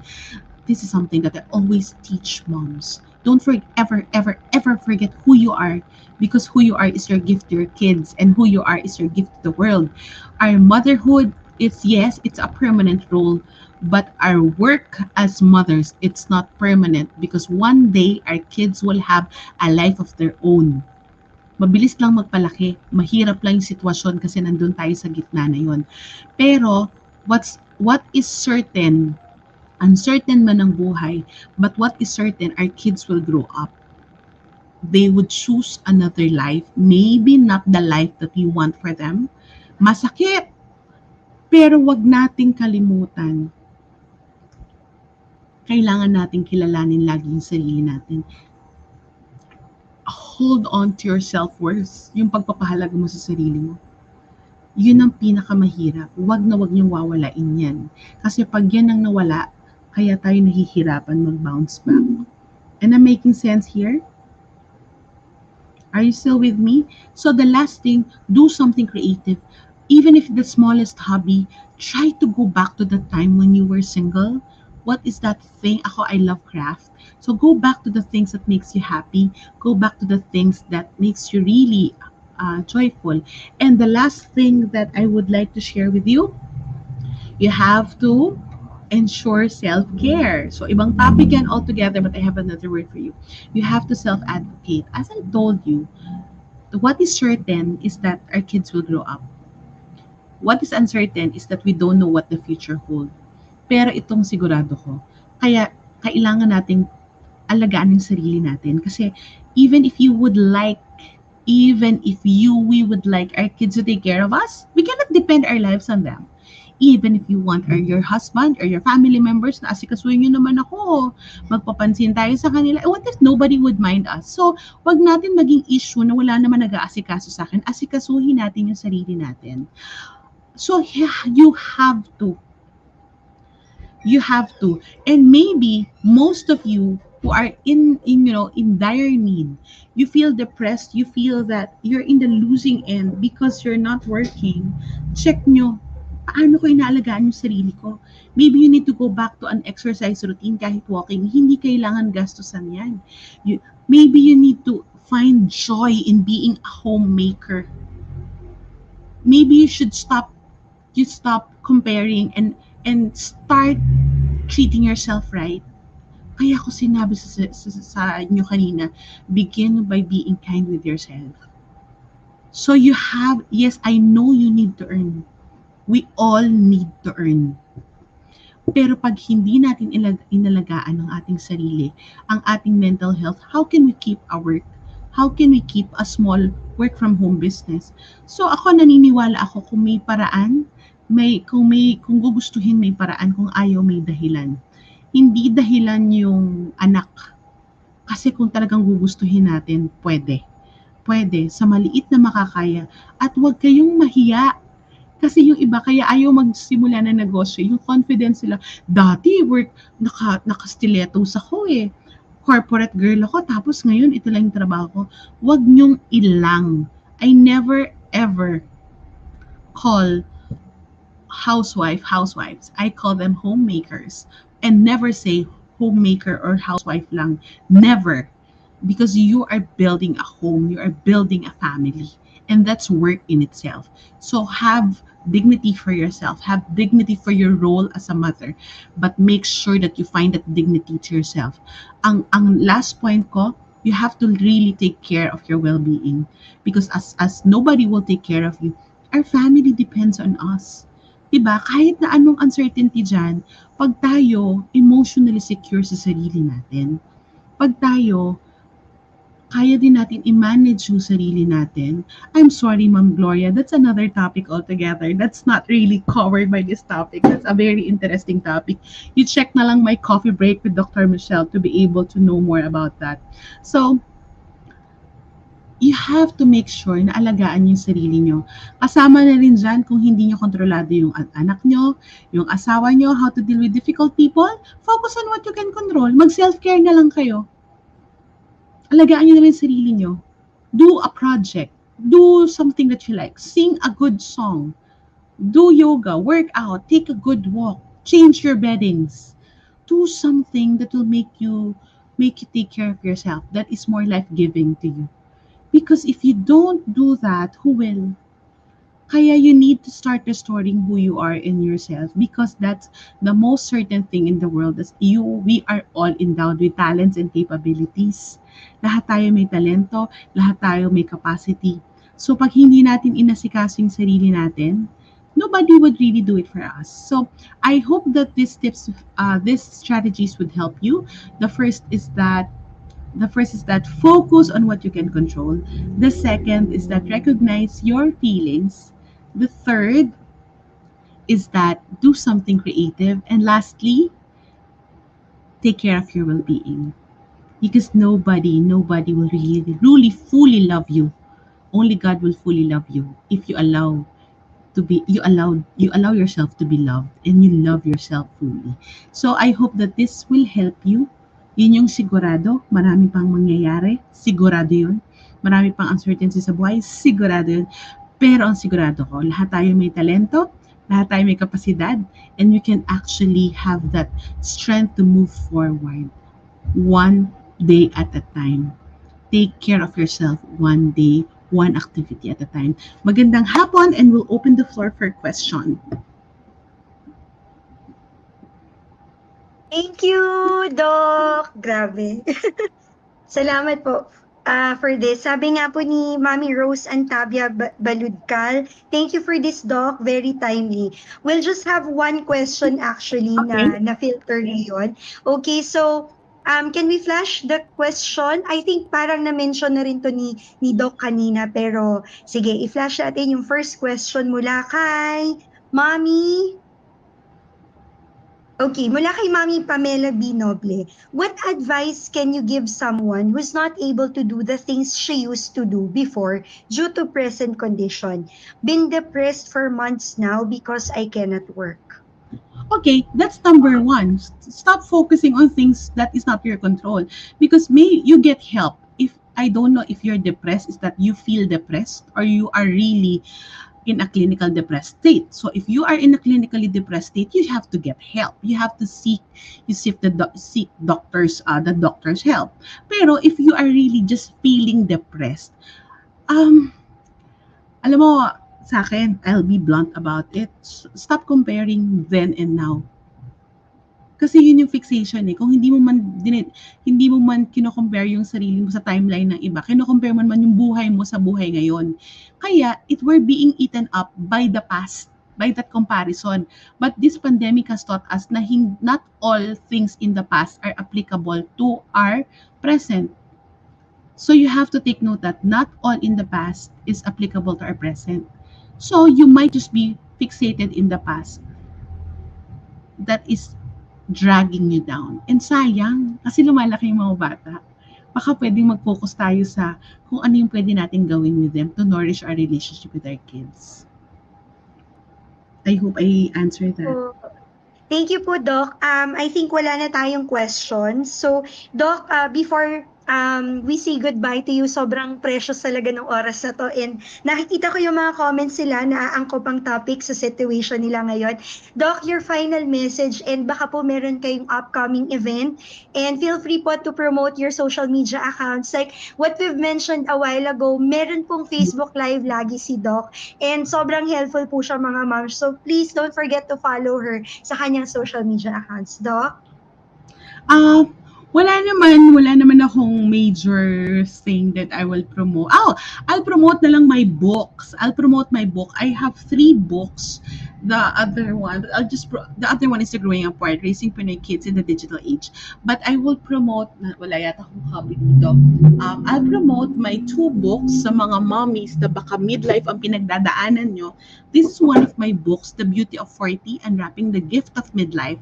This is something that I always teach moms. Don't ever forget who you are, because who you are is your gift to your kids, and who you are is your gift to the world. Our motherhood, it's a permanent role, but our work as mothers, it's not permanent, because one day our kids will have a life of their own. Mabilis lang magpalaki, mahirap lang yung sitwasyon kasi nandun tayo sa gitna na yun. Pero what is certain, uncertain man ang buhay, but what is certain, our kids will grow up. They would choose another life, maybe not the life that we want for them. Masakit, pero wag nating kalimutan. Kailangan nating kilalanin lagi yung sarili natin. Hold on to your self-worth, yung pagpapahalaga mo sa sarili mo. Yun ang pinakamahirap. Wag na wag niyong wawalain yan. Kasi pag yan ang nawala, kaya tayo nahihirapan mag-bounce back. And I'm making sense here? Are you still with me? So the last thing, do something creative. Even if the smallest hobby, try to go back to the time when you were single. What is that thing? Ako, I love craft. So go back to the things that makes you happy. Go back to the things that makes you really joyful. And the last thing that I would like to share with you, you have to ensure self-care. So ibang topic yan altogether, but I have another word for you. You have to self-advocate. As I told you, what is certain is that our kids will grow up. What is uncertain is that we don't know what the future holds. Pero itong sigurado ko, kaya kailangan nating alagaan yung sarili natin. Kasi even if we would like our kids to take care of us, we cannot depend our lives on them. Even if you want your husband or your family members na asikasuhin nyo naman ako, magpapansin tayo sa kanila, what if nobody would mind us? So, wag natin maging issue na wala naman nag-aasikaso sa akin. Asikasuhin natin yung sarili natin. So, you have to. And maybe most of you who are in dire need, you feel depressed, you feel that you're in the losing end because you're not working. Check nyo, paano ko inaalagaan yung sarili ko? Maybe you need to go back to an exercise routine kahit walking. Hindi kailangan gastusan yan. Maybe you need to find joy in being a homemaker. Maybe you should stop comparing and start treating yourself right. Kaya ko sinabi sa inyo kanina, begin by being kind with yourself. So yes, I know you need to earn. We all need to earn. Pero pag hindi natin inalagaan ang ating sarili, ang ating mental health, how can we keep our work? How can we keep a small work from home business? So ako naniniwala ako kung may paraan, kung gugustuhin may paraan, kung ayaw may dahilan. Hindi dahilan yung anak. Kasi kung talagang gugustuhin natin, pwede. Pwede, sa maliit na makakaya. At huwag kayong mahiya. Kasi yung iba, kaya ayaw magsimula na negosyo. Yung confidence sila, dati naka-stilettos ako eh. Corporate girl ako, tapos ngayon ito lang yung trabaho ko. Huwag niyong ilang. I never ever call housewives. I call them homemakers. And never say homemaker or housewife lang. Never. Because you are building a home. You are building a family. And that's work in itself. So have dignity for yourself. Have dignity for your role as a mother. But make sure that you find that dignity to yourself. Ang last point ko, you have to really take care of your well-being. Because as nobody will take care of you, our family depends on us. Diba? Kahit na anong uncertainty dyan, pag tayo emotionally secure sa sarili natin, pag tayo kaya din natin i-manage yung sarili natin. I'm sorry, Ma'am Gloria, that's another topic altogether. That's not really covered by this topic. That's a very interesting topic. You check na lang my coffee break with Dr. Michele to be able to know more about that. So, you have to make sure na alagaan yung sarili nyo. Kasama na rin dyan kung hindi nyo kontrolado yung anak nyo, yung asawa nyo, how to deal with difficult people, focus on what you can control. Mag-self-care na lang kayo. Alagaan nyo na rin sarili nyo. Do a project. Do something that you like. Sing a good song. Do yoga. Work out. Take a good walk. Change your beddings. do something that will make you take care of yourself. That is more life-giving to you. Because if you don't do that, who will? Kaya you need to start restoring who you are in yourself, because that's the most certain thing in the world. Is we are all endowed with talents and capabilities. Lahat tayo may talento, lahat tayo may capacity. So pag hindi natin inasikaso yung sarili natin, nobody would really do it for us. So I hope that these tips, these strategies would help you. The first is that focus on what you can control. The second is that recognize your feelings. The third is that do something creative. And lastly, take care of your well-being. Because nobody will really fully love you. Only God will fully love you if you allow yourself to be loved, and you love yourself fully. So I hope that this will help you. Yun yung sigurado, marami pang mangyayari, sigurado yun. Marami pang uncertainty sa buhay, sigurado yun. Pero ang sigurado ko, lahat tayo may talento, lahat tayo may kapasidad, and you can actually have that strength to move forward one day at a time. Take care of yourself one day, one activity at a time. Magandang hapon, and we'll open the floor for question. Thank you, Doc. Grabe. Salamat po for this. Sabi nga po ni Mami Rose Antabia Baludkal, thank you for this, Doc. Very timely. We'll just have one question actually na filter ngayon. Okay, so can we flash the question? I think parang na-mention na rin to ni Doc kanina, pero sige, i-flash natin yung first question mula kay Mami. Okay, mula kay Mami Pamela B. Noble. What advice can you give someone who's not able to do the things she used to do before due to present condition? Been depressed for months now because I cannot work. Okay, that's number one. Stop focusing on things that is not your control, because you get help. If I don't know if you're depressed, is that you feel depressed or you are really in a clinical depressed state. So if you are in a clinically depressed state, you have to get help. You have to seek the doctor's help. Pero if you are really just feeling depressed, alam mo, sa akin, I'll be blunt about it. Stop comparing then and now. Kasi yun yung fixation eh. Kung hindi mo man kino-compare yung sarili mo sa timeline ng iba, kino-compare man yung buhay mo sa buhay ngayon. Kaya, we're being eaten up by the past, by that comparison. But this pandemic has taught us na not all things in the past are applicable to our present. So you have to take note that not all in the past is applicable to our present. So you might just be fixated in the past. That is dragging you down. And sayang, kasi lumalaki yung mga bata. Baka pwedeng mag-focus tayo sa kung ano yung pwede natin gawin with them to nourish our relationship with our kids. I hope I answered that. Thank you po, Doc. I think wala na tayong questions. So, Doc, before we say goodbye to you, sobrang precious talaga ng oras na to, and nakikita ko yung mga comments sila na aangkop ang topic sa situation nila ngayon. Doc, your final message, and baka po meron kayong upcoming event, and feel free po to promote your social media accounts. Like what we've mentioned a while ago, meron pong Facebook Live lagi si Doc, and sobrang helpful po siya mga moms. So please don't forget to follow her sa kanyang social media accounts. Doc? Wala naman akong major thing that I will promote. I'll promote na lang my books. I'll promote my book. I have 3 books. The other one is The Growing Apart, Raising Pinoy Kids in the Digital Age. But I will promote, wala yata akong hobby dito. I'll promote my 2 books sa mga mommies na baka midlife ang pinagdadaanan nyo. This is one of my books, The Beauty of 40, Unwrapping the Gift of Midlife.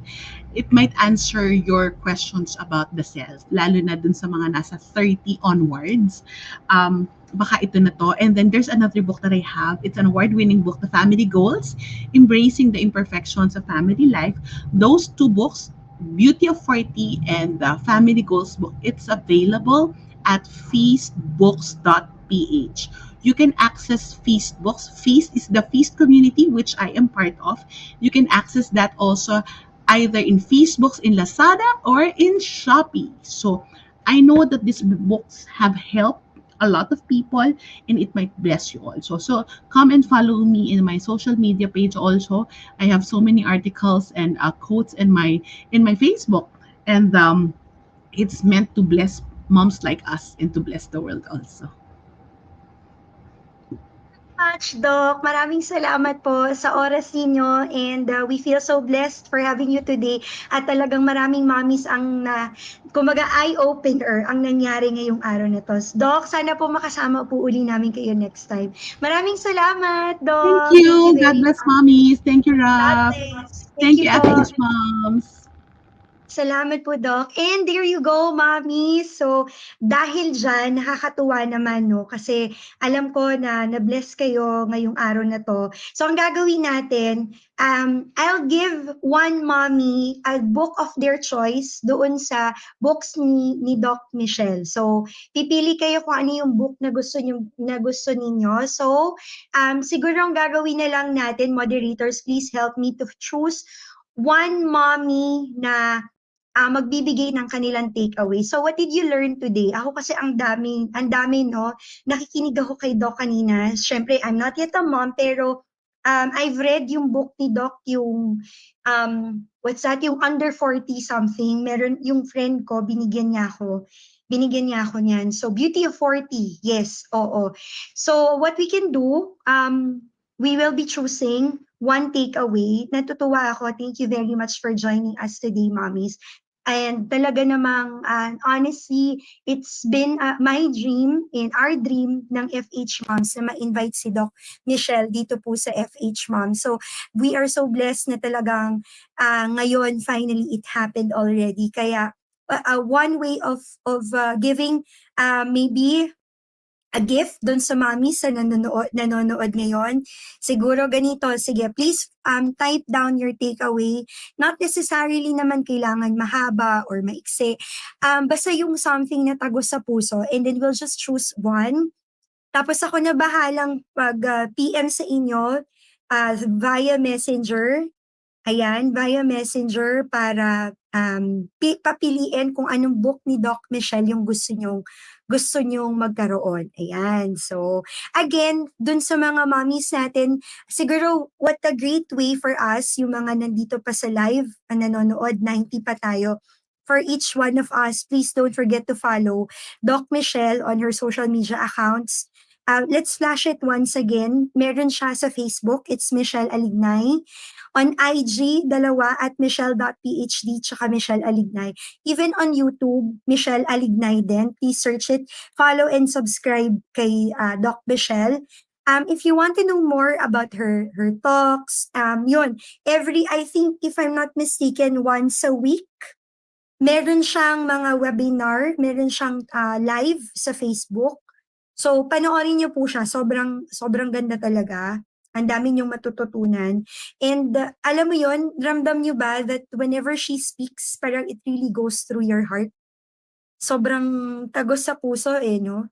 It might answer your questions about the self, lalo na dun sa mga nasa 30 onwards. Baka ito na to. And then there's another book that I have. It's an award-winning book, The Family Goals, Embracing the Imperfections of Family Life. Those 2 books, Beauty of 40 and the Family Goals book, it's available at feastbooks.ph. You can access Feast Books. Feast is the Feast community, which I am part of. You can access that also either in Facebook, in Lazada, or in Shopee. So I know that these books have helped a lot of people, and it might bless you also. So come and follow me in my social media page also. I have so many articles and quotes in my Facebook, and it's meant to bless moms like us and to bless the world also. Much, Doc. Maraming salamat po sa oras ninyo and we feel so blessed for having you today at talagang maraming mommies ang kumbaga eye-opener ang nangyari ngayong araw na to. Doc, sana po makasama po uli namin kayo next time. Maraming salamat, Doc. Thank you. God very bless much. mommies. Thank you, God Raf. bless. Thank you, po. FHMoms. Salamat po, Doc. And there you go, Mommy. So, dahil dyan, nakakatuwa naman, no? Kasi alam ko na na-bless kayo ngayong araw na to. So, ang gagawin natin, I'll give one mommy a book of their choice doon sa books ni Doc Michele. So, pipili kayo kung ano yung book na gusto ninyo. So, siguro ang gagawin na lang natin, moderators, please help me to choose one mommy na magbibigay ng kanilang takeaway. So what did you learn today? Ako kasi ang dami, no? Nakikinig ako kay Doc kanina. Siyempre, I'm not yet a mom, pero I've read yung book ni Doc, yung, what's that, yung under 40 something. Meron, yung friend ko, binigyan niya ako niyan. So, Beauty of 40, yes, oo. So, what we can do, we will be choosing one takeaway. Natutuwa ako. Thank you very much for joining us today, mommies. And talaga namang, honestly, it's been my dream and our dream ng FHMoms na ma-invite si Doc Michele dito po sa FHMoms. So, we are so blessed na talagang ngayon, finally, it happened already. Kaya, one way of giving maybe a gift dun sa mami sa nanonood ngayon. Siguro ganito, sige, please type down your takeaway. Not necessarily naman kailangan mahaba or maiksi. Basta yung something na tagos sa puso, and then we'll just choose one. Tapos ako na bahalang PM sa inyo via messenger. Ayan, via messenger para papiliin kung anong book ni Doc Michele yung gusto nyong magkaroon. Ayan. So, again, dun sa mga mommies natin, siguro what a great way for us, yung mga nandito pa sa live, nanonood, 90 pa tayo. For each one of us, please don't forget to follow Doc Michele on her social media accounts. Let's flash it once again. Meron siya sa Facebook. It's Michele Alignay. On IG, dalawa at michelle.phd tsaka Michele Alignay. Even on YouTube, Michele Alignay din. Please search it. Follow and subscribe kay Doc Michele. If you want to know more about her talks, yun, I think if I'm not mistaken, once a week, meron siyang mga webinar, meron siyang live sa Facebook. So, panoorin niyo po siya. Sobrang ganda talaga. Ang dami niyong matututunan. And alam mo yon, ramdam niyo ba that whenever she speaks, parang it really goes through your heart? Sobrang tagos sa puso no?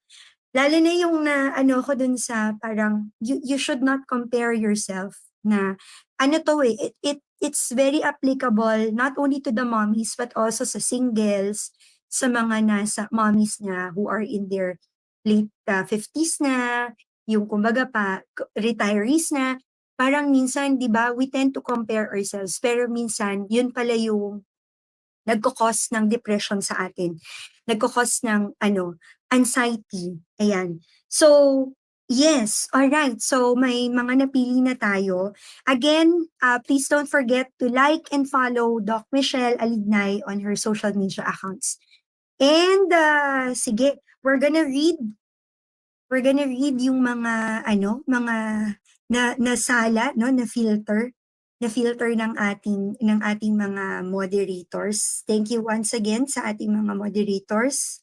Lalo na yung ano ko dun sa parang, you should not compare yourself na, it's very applicable not only to the mommies but also sa singles, sa mga nasa mommies na who are in their late 50s na, yung kumbaga retirees na, parang minsan, di ba, we tend to compare ourselves, pero minsan, yun pala yung nagkakos ng depression sa atin, nagkakos ng anxiety, ayan. So, yes, alright, so may mga napili na tayo. Again, please don't forget to like and follow Doc Michele Alignay on her social media accounts. And, sige, we're gonna read yung mga nasala, no, na filter ng ating mga moderators. Thank you once again sa ating mga moderators.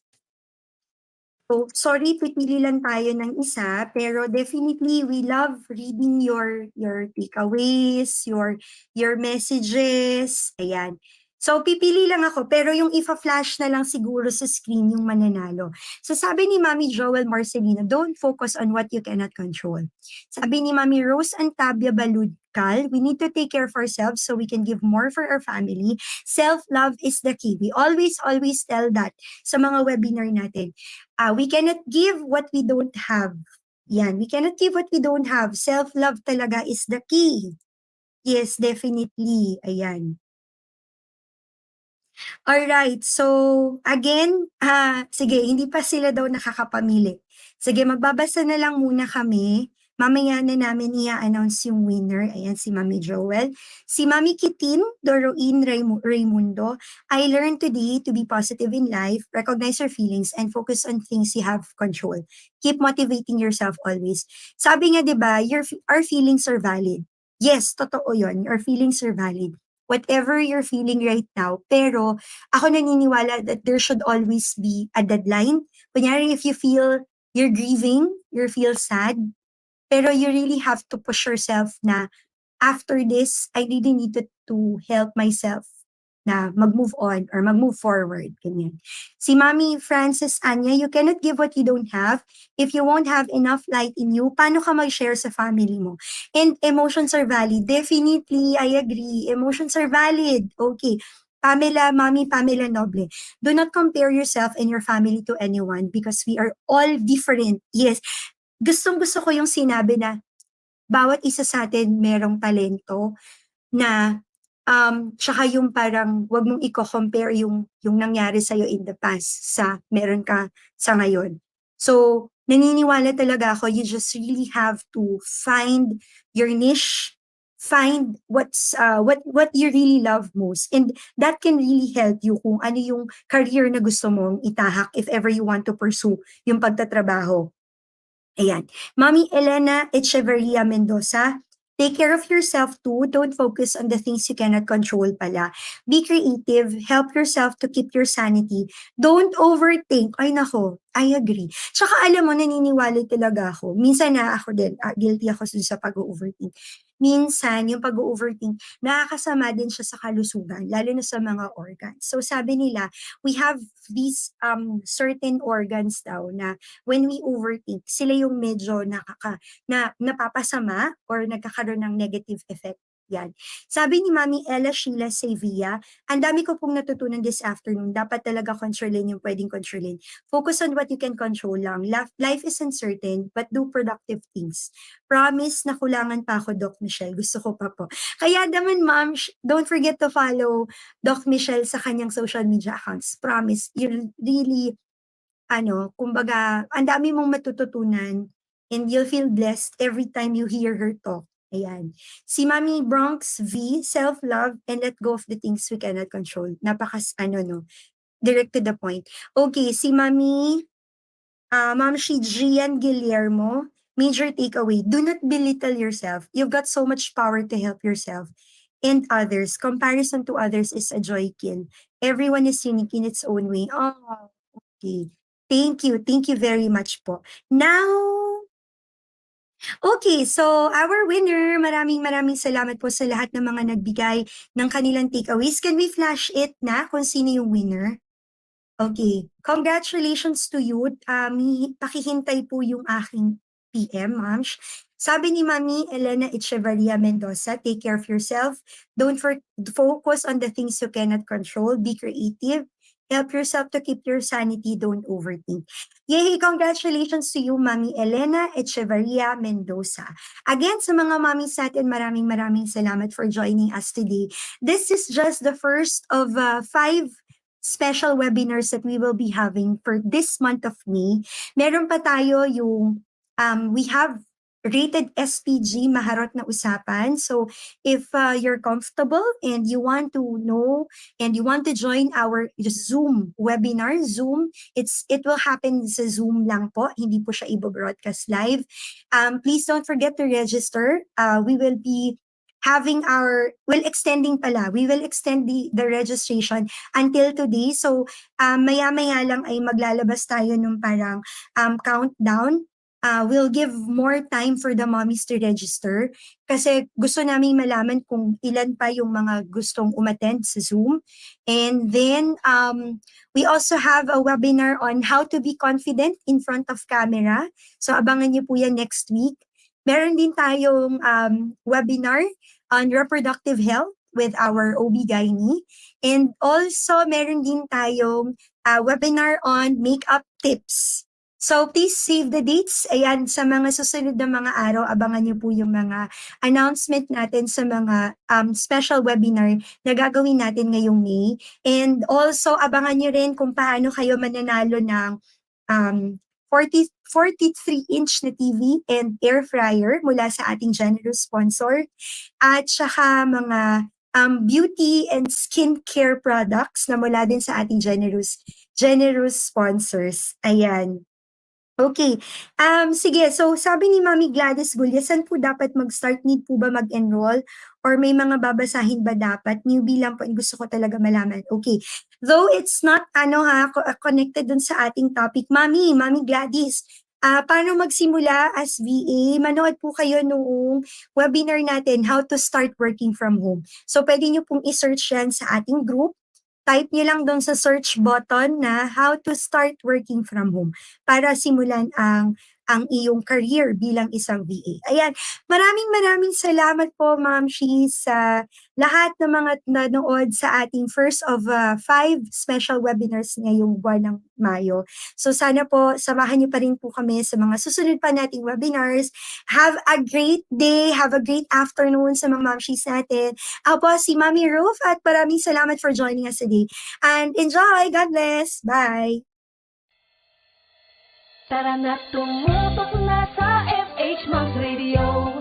So, sorry, pipili lang tayo ng isa, pero definitely we love reading your takeaways, your messages. Ayan. So, pipili lang ako, pero yung ifa-flash na lang siguro sa screen yung mananalo. So, sabi ni Mami Joel Marcelino, don't focus on what you cannot control. Sabi ni Mami Rose Antabia Baludkal, we need to take care of ourselves so we can give more for our family. Self-love is the key. We always tell that sa mga webinar natin. We cannot give what we don't have. Yan, we cannot give what we don't have. Self-love talaga is the key. Yes, definitely. Ayan. Alright, so again, sige, hindi pa sila daw nakakapamili. Sige, magbabasa na lang muna kami. Mamaya na namin i-announce yung winner. Ayan, si Mami Joel. Si Mami Kitin Doroin Raimundo, I learned today to be positive in life, recognize your feelings, and focus on things you have control. Keep motivating yourself always. Sabi nga, di ba, our feelings are valid. Yes, totoo yon. Your feelings are valid. Whatever you're feeling right now. Pero ako naniniwala that there should always be a deadline. Kunyari, if you feel you're grieving, you feel sad, pero you really have to push yourself na after this, I really need to help myself na mag-move on or mag-move forward. Ganyan. Si Mami Frances Anya, you cannot give what you don't have. If you won't have enough light in you, paano ka mag-share sa family mo? And emotions are valid. Definitely, I agree. Emotions are valid. Okay. Mami Pamela Noble, do not compare yourself and your family to anyone because we are all different. Yes. Gustong-gusto ko yung sinabi na bawat isa sa atin merong talento na tsaka yung parang wag mong i-compare yung nangyari sa'yo in the past sa meron ka sa ngayon. So, naniniwala talaga ako, you just really have to find your niche, find what you really love most. And that can really help you kung ano yung career na gusto mong itahak if ever you want to pursue yung pagtatrabaho. Ayan. Mami Elena Echeverria Mendoza, take care of yourself too. Don't focus on the things you cannot control pala. Be creative. Help yourself to keep your sanity. Don't overthink. Ay nako, I agree. Tsaka alam mo, naniniwala talaga ako. Minsan na ako din, guilty ako sa pag-overthink. Minsan, yung pag-overthink, nakakasama din siya sa kalusugan, lalo na sa mga organs. So sabi nila, we have these certain organs daw na when we overthink, sila yung medyo napapasama or nagkakaroon ng negative effect. Yan. Sabi ni Mami Ella Sheila Sevilla, ang dami ko pong natutunan this afternoon. Dapat talaga kontrolin yung pwedeng kontrolin. Focus on what you can control lang. Life is uncertain, but do productive things. Promise na kulangan pa ako, Doc Michele. Gusto ko pa po. Kaya naman, ma'am, don't forget to follow Doc Michele sa kanyang social media accounts. Promise, you'll really, kumbaga, ang dami mong matututunan and you'll feel blessed every time you hear her talk. Ayan. Si Mami Bronx V, self-love and let go of the things we cannot control. Direct to the point. Okay, si Mami, Ma'am Gian Guillermo, major takeaway, do not belittle yourself. You've got so much power to help yourself and others. Comparison to others is a joy kill. Everyone is unique in its own way. Oh, okay. Thank you very much po. Now, okay, so our winner, maraming salamat po sa lahat ng mga nagbigay ng kanilang takeaways. Can we flash it na kung sino yung winner? Okay, congratulations to you. Pakihintay po yung aking PM, ma'am. Sabi ni Mami Elena Echeverria Mendoza, take care of yourself. Don't focus on the things you cannot control. Be creative. Help yourself to keep your sanity. Don't overthink. Yay! Congratulations to you, Mami Elena Echeverria Mendoza. Again, sa mga mami sa atin, maraming salamat for joining us today. This is just the first of 5 special webinars that we will be having for this month of May. Meron pa tayo yung, we have rated SPG, Maharot na Usapan. So if you're comfortable and you want to know and you want to join our Zoom webinar, it will happen sa Zoom lang po, hindi po siya i-broadcast live. Please don't forget to register. We will be having we will extend the registration until today. So, maya-maya lang ay maglalabas tayo nung parang countdown we'll give more time for the mommies to register kasi gusto namin malaman kung ilan pa yung mga gustong umattend sa Zoom. And then, we also have a webinar on how to be confident in front of camera. So, abangan niyo po yan next week. Meron din tayong webinar on reproductive health with our OB-GYN. And also, meron din tayong webinar on makeup tips. So, please save the dates. Ayan, sa mga susunod na mga araw, abangan niyo po yung mga announcement natin sa mga special webinar na gagawin natin ngayong May. And also, abangan niyo rin kung paano kayo mananalo ng 43-inch na TV and air fryer mula sa ating generous sponsor. At saka mga beauty and skincare products na mula din sa ating generous sponsors. Ayan. Okay. Sige, so sabi ni Mami Gladys Gulya, saan po dapat mag-start? Need po ba mag-enroll? Or may mga babasahin ba dapat? Newbie lang po, gusto ko talaga malaman. Okay. Though it's not connected dun sa ating topic. Mami Gladys, paano magsimula as VA? Manood po kayo noong webinar natin, How to Start Working from Home. So pwede nyo pong i-search yan sa ating group. Type nyo lang doon sa search button na How to Start Working from Home para simulan ang iyong career bilang isang VA. Ayan, maraming salamat po, momshies, sa lahat ng mga nanood sa ating first of 5 special webinars ngayong buwan ng Mayo. So sana po, samahan niyo pa rin po kami sa mga susunod pa nating webinars. Have a great day, have a great afternoon sa mga momshies natin. Ako po si Mami Ruth at maraming salamat for joining us today. And enjoy! God bless! Bye! Tara na tumutok na sa FHMoms Radio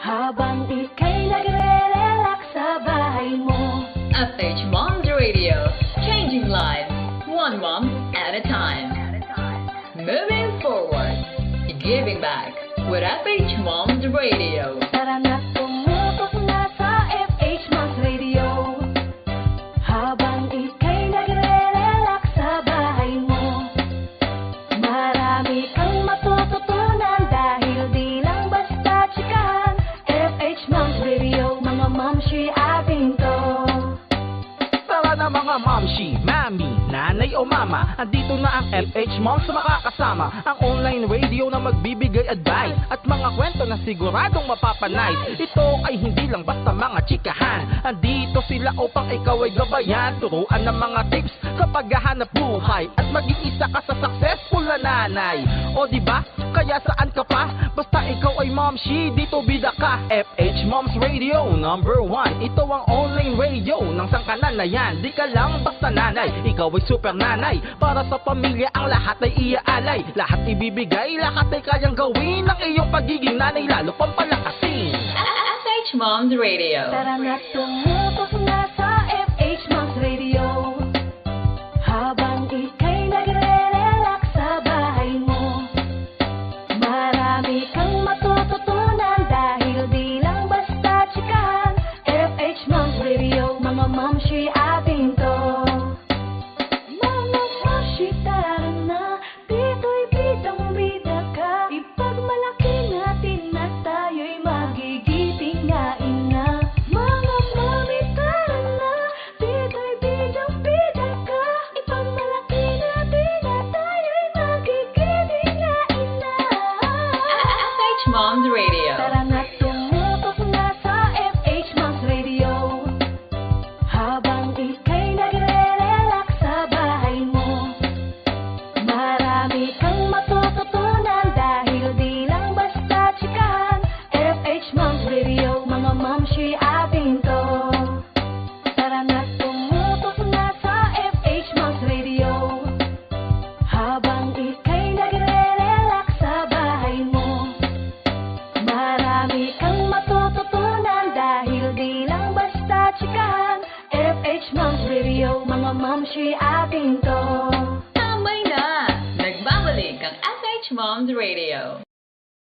habang ika'y nagre-relax sa bahay mo. FHMoms Radio, changing lives, one mom at a time. Moving forward, giving back with FHMoms Radio. Tara na tumutok na sa FHMoms Radio habang ika'y nagre-relax sa bahay mo. Marami kang matututunan dahil di lang basta chikahan. FHMoms Radio, mga momshi ating to. Tara na mga momshi, mami, nanay o mama, andito na ang FHMoms makakasama. Ang online radio na magbibigay advice at mga kwento na siguradong mapapanice. Ito ay hindi lang basta mga chikahan, andito sila upang ikaw ay gabayan. Turuan ng mga tips sa paghahanap buhay at maging isa ka sa successful na nanay. O diba? Kaya saan ka pa? Basta ikaw ay momshi, dito bida ka. FHMoms Radio number 1. Ito ang online radio ng sangkanan na yan. Di ka lang basta nanay, ikaw ay super nanay. Para sa pamilya ang lahat ay iaalay. Lahat ibibigay, lahat ay kayang gawin. Ang iyong pagiging nanay lalo pang palakasin. FHMoms Radio. Tara na tumutok na sa FHMoms Radio habang ika'y nagre-relax sa bahay mo. Marami kang matututunan dahil di lang basta chikahan. FHMoms Radio, mga momshi ating to. Mga momshi, tara na, dito'y bidang-bida ka. Ipagmalaki natin na tayo'y magigiting na ina. Mga mami, tara na, dito'y bidang-bida ka. Ipagmalaki natin na tayo'y magigiting na ina. FHMoms Radio. Tara na tumutok na sa FHMoms Radio habang ika'y nagre-relax sa bahay mo. Marami kang matututunan dahil di lang basta chikahan. FHMoms Radio, mga momshi ating to. Tara na tumutok na sa FHMoms Radio habang ika'y nagre-relax sa bahay mo. Marami kang matututunan dahil di lang basta chikahan. FHMoms Radio, mga momshi ating to. Tambay na! Nagbabalik ang FHMoms Radio.